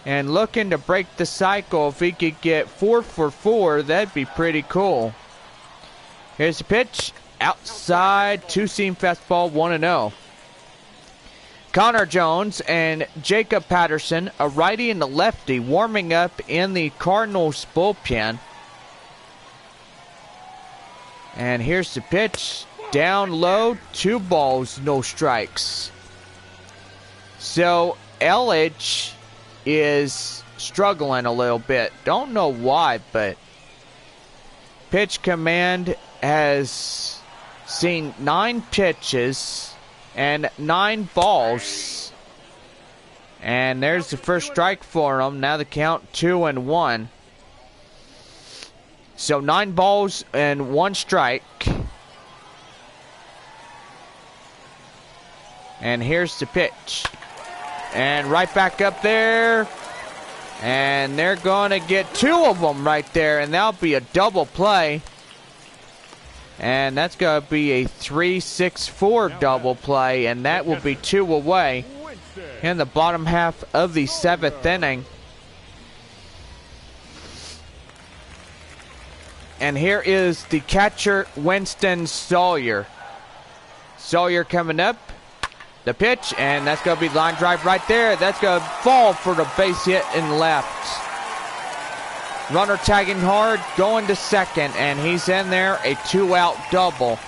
And looking to break the cycle. If he could get 4 for 4, that'd be pretty cool. Here's the pitch. Outside, two-seam fastball, 1-0. Connor Jones and Jacob Patterson, a righty and a lefty, warming up in the Cardinals bullpen. And here's the pitch. Down low, 2 balls, no strikes. So Elledge is struggling a little bit. Don't know why, but pitch command has seen 9 pitches and 9 balls. And there's the first strike for him. Now the count 2-1. So 9 balls and 1 strike. And here's the pitch. And right back up there. And they're going to get 2 of them right there. And that'll be a double play. And that's going to be a 3-6-4 double play. And that will be 2 away in the bottom half of the 7th inning. And here is the catcher, Winston Sawyer. Sawyer coming up. The pitch, and that's going to be line drive right there. That's going to fall for the base hit in left. Runner tagging hard, going to second, and he's in there, a 2-out double.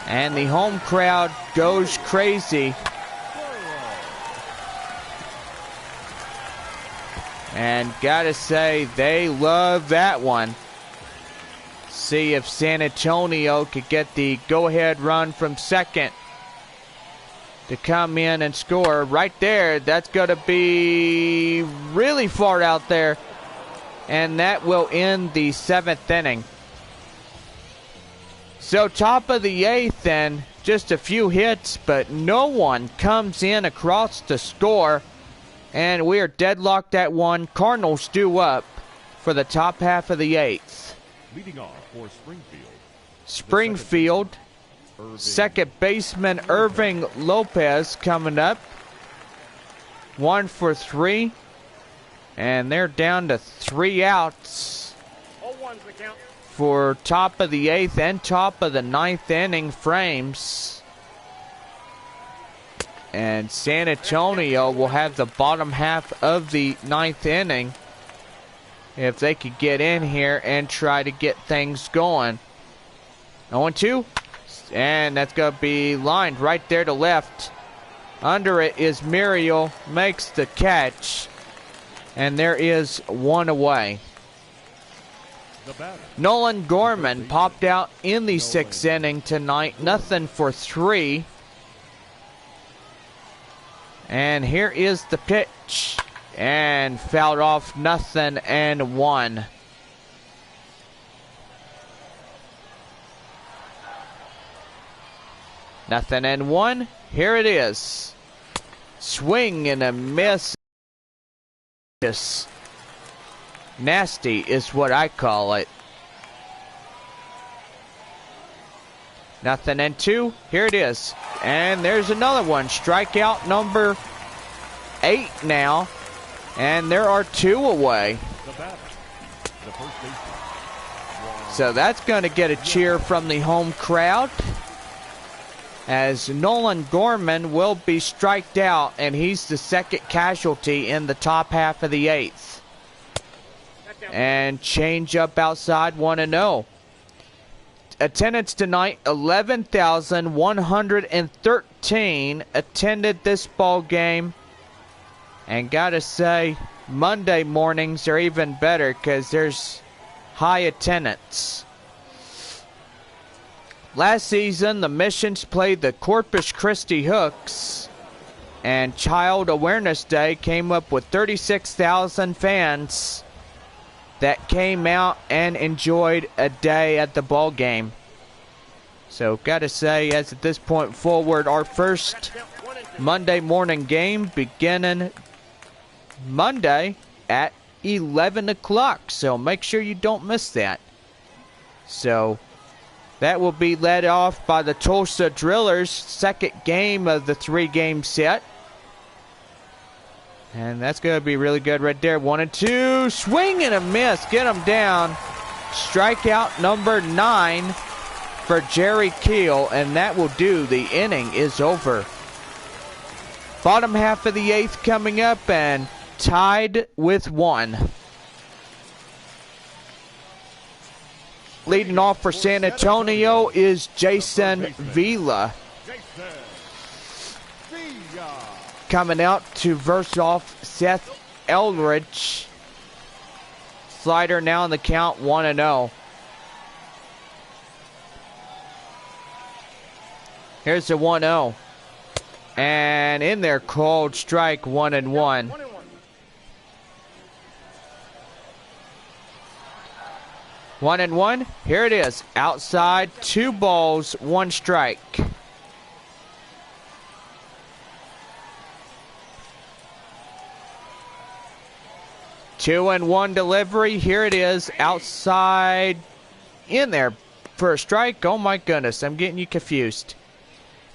And the home crowd goes crazy. And gotta say, they love that one. See if San Antonio could get the go-ahead run from second to come in and score right there. That's going to be really far out there. And that will end the 7th inning. So top of the 8th, and just a few hits, but no one comes in across to score. And we are deadlocked at 1. Cardinals due up for the top half of the 8th. Leading off for Springfield. Springfield. Second baseman Irving Lopez coming up. 1 for 3. And they're down to 3 outs for top of the 8th and top of the 9th inning frames. And San Antonio will have the bottom half of the 9th inning if they could get in here and try to get things going. 0-2. And that's going to be lined right there to left. Under it is Muriel, makes the catch. And there is 1 away. Nolan Gorman popped out in the 6th inning tonight. Nothing for 3. And here is the pitch. And fouled off, 0-1. Nothing and 1. Here it is. Swing and a miss. Nasty is what I call it. 0-2. Here it is. And there's another one. Strikeout number 8 now. And there are 2 away. the first baseman. So that's going to get a cheer from the home crowd, as Nolan Gorman will be striked out, and he's the second casualty in the top half of the eighth. And change up outside 1-0. Attendance tonight, 11,113 attended this ball game. And gotta say, Monday mornings are even better because there's high attendance. Last season, the Missions played the Corpus Christi Hooks, and Child Awareness Day came up with 36,000 fans that came out and enjoyed a day at the ball game. So, gotta say, as at this point forward, our first Monday morning game beginning Monday at 11 o'clock. So, make sure you don't miss that. So, that will be led off by the Tulsa Drillers, second game of the three-game set. And that's going to be really good right there. 1-2. Swing and a miss. Get him down. Strikeout number 9 for Jerry Keel. And that will do. The inning is over. Bottom half of the eighth coming up and tied with 1. Leading off for San Antonio is Jason Vila. Coming out to verse off Seth Eldridge. Slider now in the count, 1-0. Here's the 1-0. And in there, called strike, 1-1. 1-1. Here it is. Outside, 2 balls, 1 strike. Two and 1 delivery. Here it is. Outside. In there for a strike. Oh my goodness. I'm getting you confused.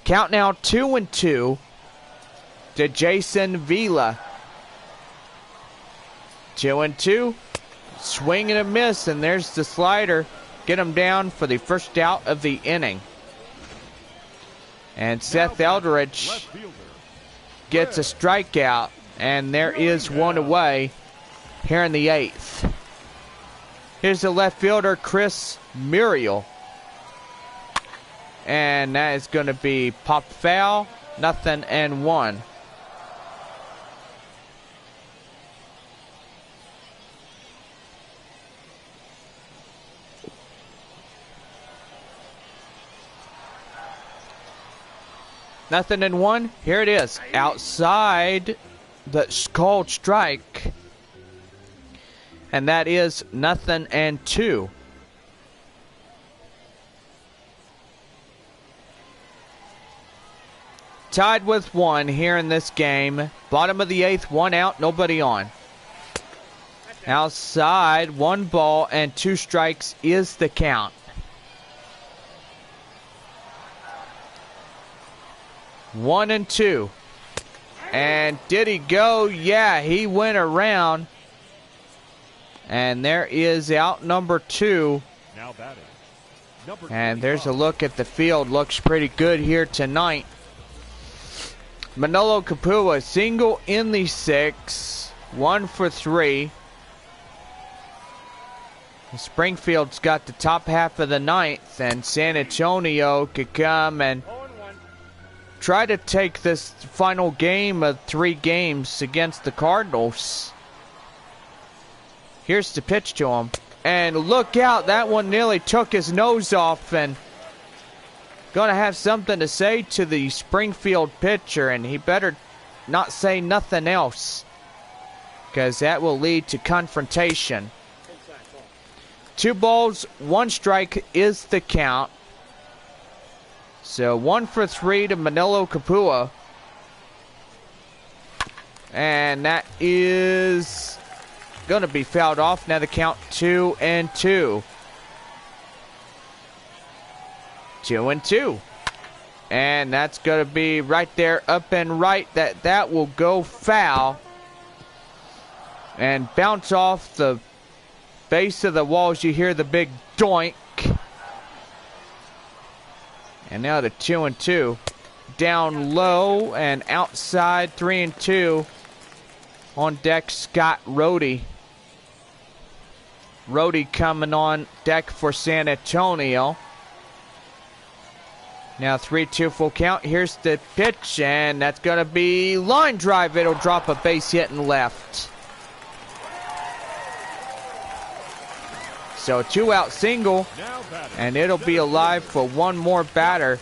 Count now 2-2 to Jason Vila. 2-2. Swing and a miss. And there's the slider. Get him down for the first out of the inning. And Seth Eldridge gets a strikeout. And there is one away here in the eighth. Here's the left fielder, Chris Muriel. And that is going to be popped foul. 0-1. Nothing in 1. Here it is. Outside the called strike. And that is 0-2. Tied with 1 here in this game. Bottom of the eighth, 1 out, nobody on. Outside, 1 ball and 2 strikes is the count. One and 2. And did he go? Yeah, he went around. And there is out number 2. Now batting. And there's a look at the field. Looks pretty good here tonight. Manolo Capua single in the 6. 1 for 3. Springfield's got the top half of the 9th. And San Antonio could come and try to take this final game of 3 games against the Cardinals. Here's the pitch to him. And look out, that one nearly took his nose off. And going to have something to say to the Springfield pitcher. And he better not say nothing else, because that will lead to confrontation. 2 balls, 1 strike is the count. So 1 for 3 to Manolo Capua. And that is going to be fouled off. Now the count 2-2. 2-2. And that's going to be right there up and right. That will go foul. And bounce off the base of the walls, you hear the big doink. And now the 2-2. Down low and outside 3-2. On deck, Scott Rohde. Rohde coming on deck for San Antonio. Now 3-2 full count. Here's the pitch, and that's going to be line drive. It'll drop a base hit and left. So 2-out single, and it'll be alive for one more batter.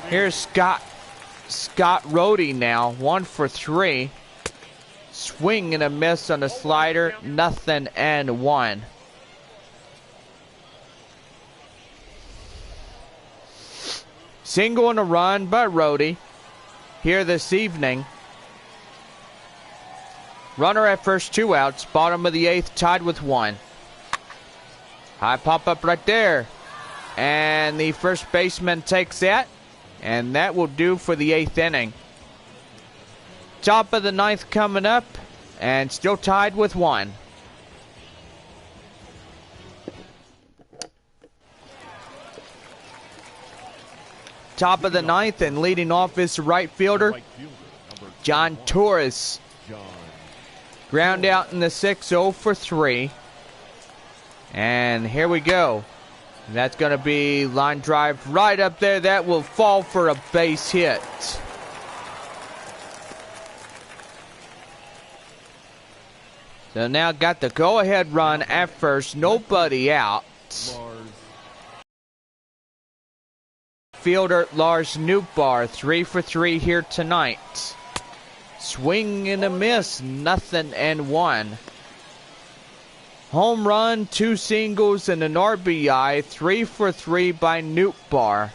Here's Scott Rohde now, 1 for 3. Swing and a miss on the slider, 0-1. Single and a run by Rohde here this evening. Runner at first, 2 outs. Bottom of the 8th, tied with 1. High pop up right there. And the first baseman takes that. And that will do for the 8th inning. Top of the 9th coming up. And still tied with 1. Top of the 9th, and leading off is the right fielder, John Torres. Ground out in the 6th, 0 for 3. And here we go. That's going to be line drive right up there. That will fall for a base hit. So now got the go-ahead run at first. Nobody out. Fielder Lars Nootbaar, 3 for 3 here tonight. Swing and a miss, 0-1. Home run, 2 singles, and an RBI, 3 for 3 by Nootbaar.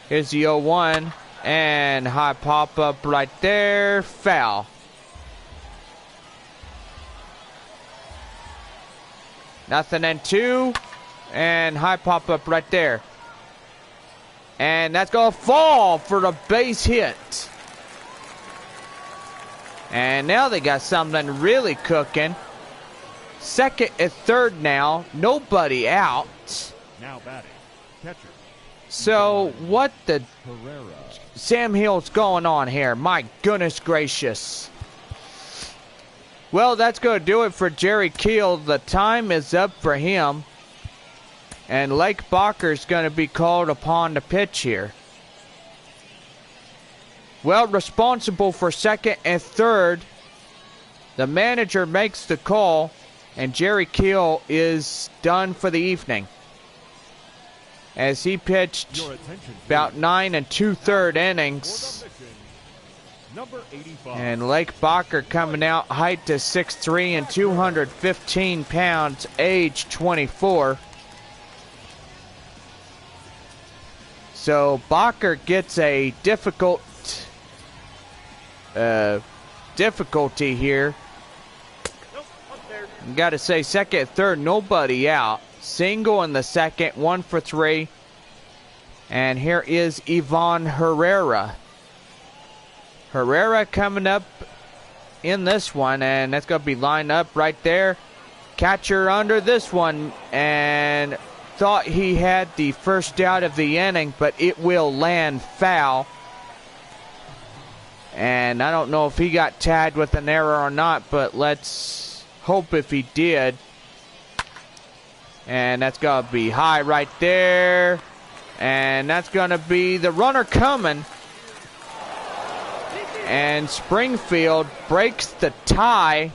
Here's the 0-1, and high pop up right there, foul. Nothing and 2. And high pop up right there. And that's going to fall for the base hit. And now they got something really cooking. 2nd and 3rd now. Nobody out. Now batting, catcher. So what the Sam Hill's going on here? My goodness gracious. Well, that's going to do it for Jerry Keel. The time is up for him. And Lake Baker's going to be called upon to pitch here. Well, responsible for 2nd and 3rd. The manager makes the call, and Jerry Keel is done for the evening. As he pitched about 9 2/3 innings. And Lake Baker coming out, height to 6'3" and 215 pounds, age 24. So Baker gets a difficulty here. Got to say, 2nd and 3rd, nobody out. Single in the 2nd, 1 for 3. And here is Ivan Herrera. Herrera coming up in this one, and that's going to be lined up right there. Catcher under this one, and thought he had the first out of the inning, but it will land foul. And I don't know if he got tagged with an error or not, but let's hope if he did. And that's going to be high right there. And that's going to be the runner coming. And Springfield breaks the tie.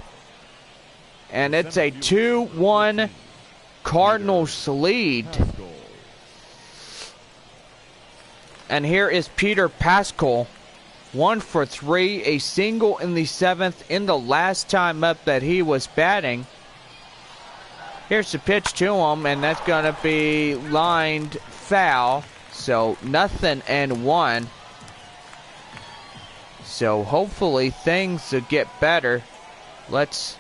And it's a 2-1 Cardinals lead. And here is Peter Pascal, 1 for 3, a single in the 7th in the last time up that he was batting. Here's the pitch to him, and that's going to be lined foul. So 0-1. So hopefully things will get better. Let's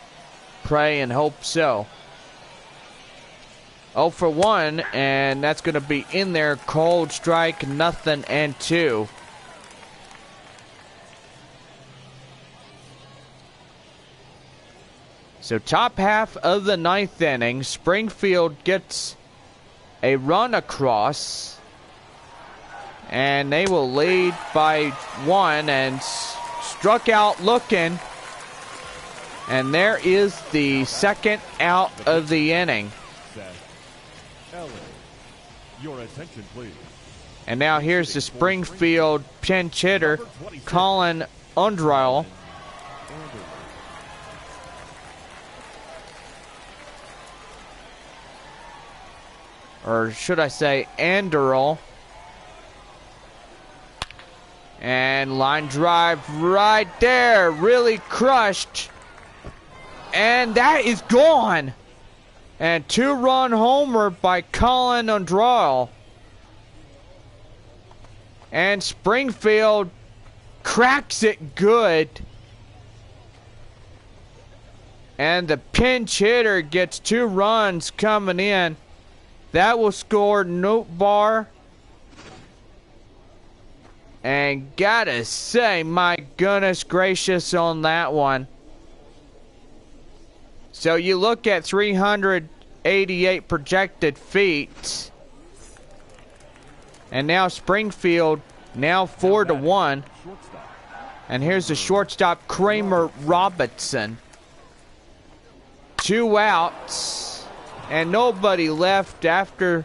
pray and hope so. 0 for 1, and that's going to be in there. Cold strike, 0-2. So top half of the 9th inning, Springfield gets a run across, and they will lead by 1 and struck out looking. And there is the second out of the inning. Your attention, please. And now here's the Springfield pinch hitter, Colin Undrill. Or should I say Anderl. And line drive right there, really crushed. And that is gone. And 2-run homer by Colin Undrill. And Springfield cracks it good. And the pinch hitter gets 2 runs coming in. That will score Note Bar. And gotta say, my goodness gracious on that one. So you look at 388 projected feet. And now Springfield, now 4-1. And here's the shortstop, Kramer Robertson. 2 outs. And nobody left after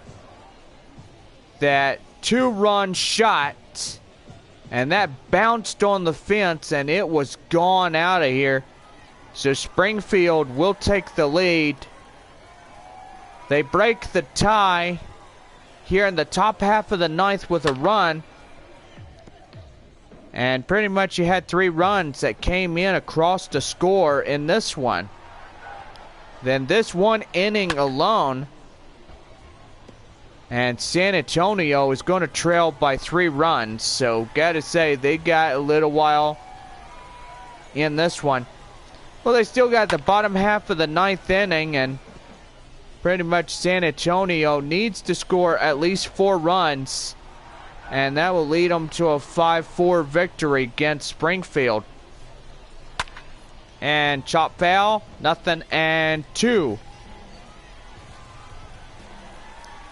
that 2-run shot. And that bounced on the fence and it was gone out of here. So Springfield will take the lead. They break the tie here in the top half of the 9th with a run. And pretty much you had 3 runs that came in across the score in this one. Then this one inning alone, and San Antonio is going to trail by 3 runs. So gotta say, they got a little while in this one. Well, they still got the bottom half of the 9th inning, and pretty much San Antonio needs to score at least 4 runs, and that will lead them to a 5-4 victory against Springfield. And chop foul, 0-2.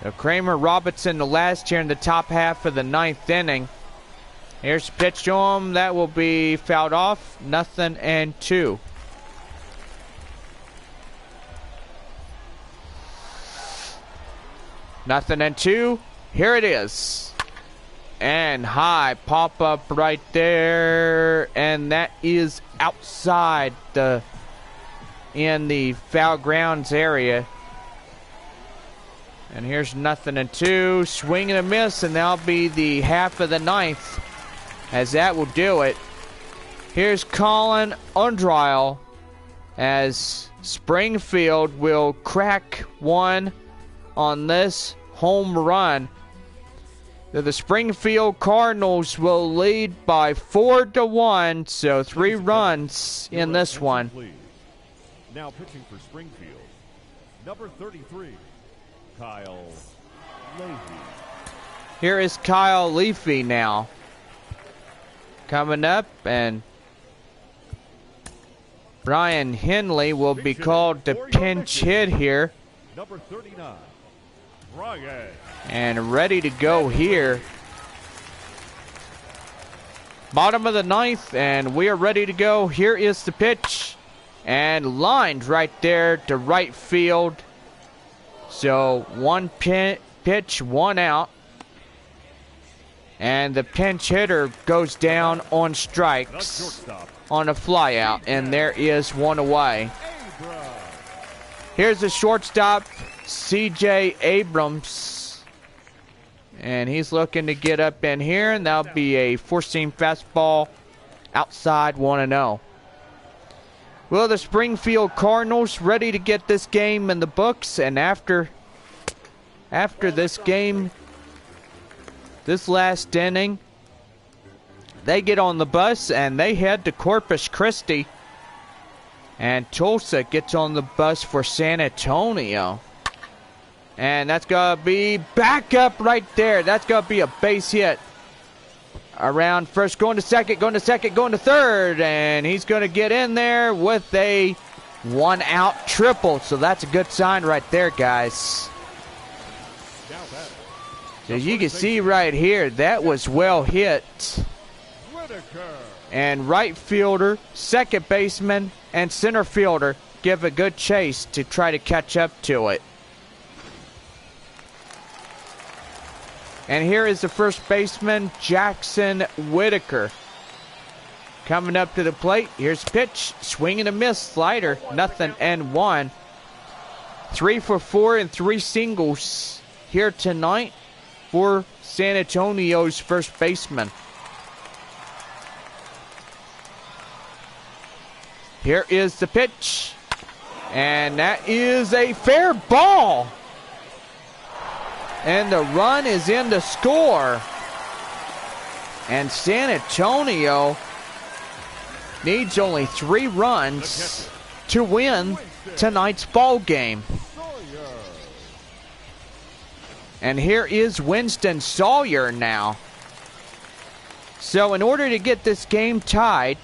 So Kramer Robertson, the last here in the top half of the 9th inning. Here's the pitch to him. That will be fouled off, 0-2. Nothing and 2. Here it is. And high pop up right there. And that is outside in the foul grounds area. And here's 0-2. Swing and a miss. And that'll be the half of the 9th. As that will do it. Here's Colin Undrill. As Springfield will crack one on this home run. The Springfield Cardinals will lead by 4-1, so 3 runs in this one. Now pitching for Springfield, number 33, Kyle Leahy. Here is Kyle Leahy now coming up, and Brian Henley will be called to pinch hit here. Number 39, Brian. And ready to go here. Bottom of the 9th, and we are ready to go. Here is the pitch. And lined right there to right field. So 1 pitch, 1 out. And the pinch hitter goes down on strikes on a fly out. And there is 1 away. Here's the shortstop, C.J. Abrams. And he's looking to get up in here, and that'll be a 4-seam fastball outside, 1-0. Well, the Springfield Cardinals ready to get this game in the books, and after this game, this last inning, they get on the bus and they head to Corpus Christi, and Tulsa gets on the bus for San Antonio. And that's going to be back up right there. That's going to be a base hit. Around first, going to second, going to second, going to third. And he's going to get in there with a 1 out triple, so that's a good sign right there, guys. As you can see right here, that was well hit. And right fielder, second baseman, and center fielder give a good chase to try to catch up to it. And here is the first baseman, Jackson Whitaker. Coming up to the plate, here's pitch, swing and a miss, slider, nothing and 1. 3 for 4 and 3 singles here tonight for San Antonio's first baseman. Here is the pitch, and that is a fair ball. And the run is in to score. And San Antonio needs only 3 runs to win tonight's ball game. And here is Winston Sawyer now. So in order to get this game tied,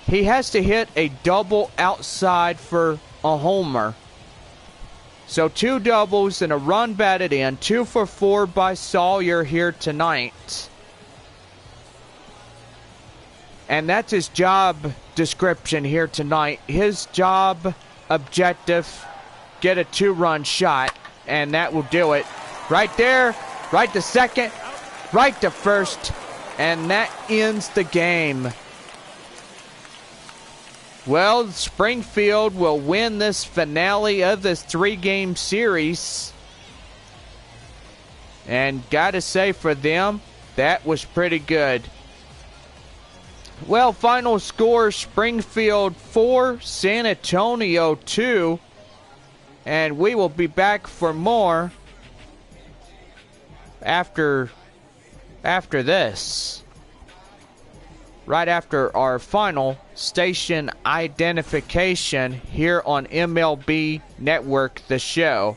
he has to hit a double outside for a homer. So 2 doubles and a run batted in. 2 for 4 by Sawyer here tonight. And that's his job description here tonight. His job objective, get a 2-run shot. And that will do it. Right there, right to second, right to first. And that ends the game. Well, Springfield will win this finale of this 3-game series. And gotta say for them, that was pretty good. Well, final score, Springfield 4, San Antonio 2. And we will be back for more after this. Right after our final station identification here on MLB Network, the show.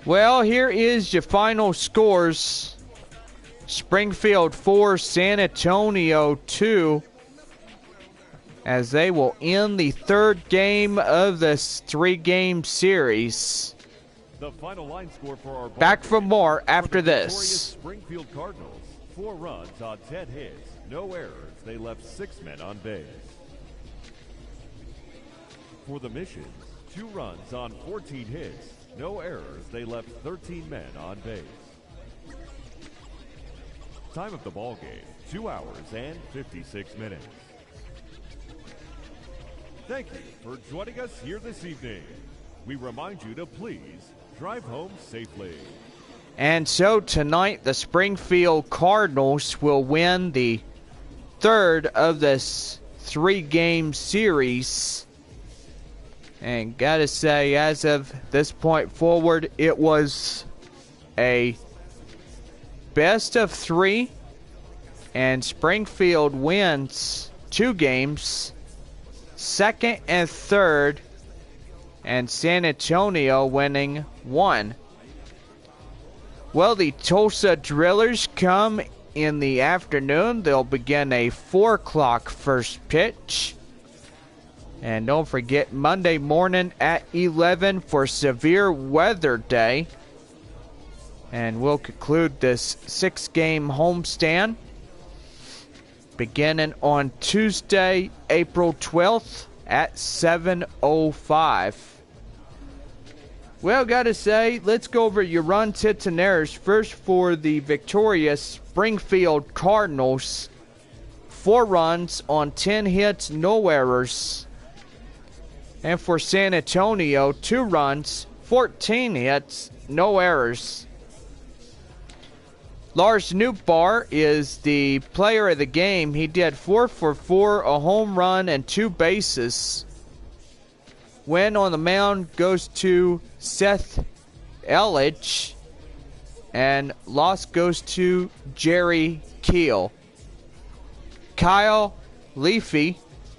Well, here is your final scores. Springfield 4, San Antonio 2, as they will end the 3rd game of this 3-game series. The final line score for our back for more after this. Springfield Cardinals, 4 runs on 10 hits, no errors. They left 6 men on base. For the Missions, 2 runs on 14 hits, no errors. They left 13 men on base. Time of the ball game, 2 hours and 56 minutes. Thank you for joining us here this evening. We remind you to please drive home safely. And so tonight, the Springfield Cardinals will win the 3rd of this 3-game series. And gotta say, as of this point forward, it was a best of 3, and Springfield wins 2 games, 2nd and 3rd, and San Antonio winning 1. Well, the Tulsa Drillers come in the afternoon. They'll begin a 4 o'clock first pitch. And don't forget, Monday morning at 11 for Severe Weather Day. And we'll conclude this 6-game homestand beginning on Tuesday, April 12th at 7:05. Well, gotta say, let's go over your runs, hits, and errors. First for the victorious Springfield Cardinals. 4 runs on 10 hits, no errors. And for San Antonio, 2 runs, 14 hits, no errors. Lars Nootbaar is the player of the game. He did 4 for 4, a home run, and 2 bases. Win on the mound goes to Seth Elledge, and loss goes to Jerry Keel. Kyle Leafy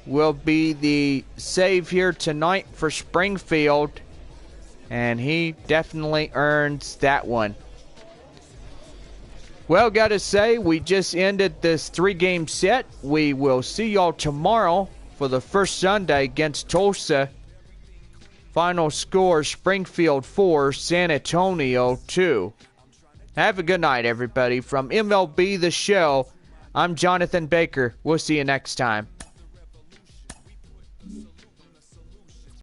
will be the save here tonight for Springfield, and he definitely earns that one. Well, gotta say, we just ended this 3-game set. We will see y'all tomorrow for the first Sunday against Tulsa. Final score, Springfield 4, San Antonio 2. Have a good night, everybody. From MLB The Show, I'm Jonathan Baker. We'll see you next time.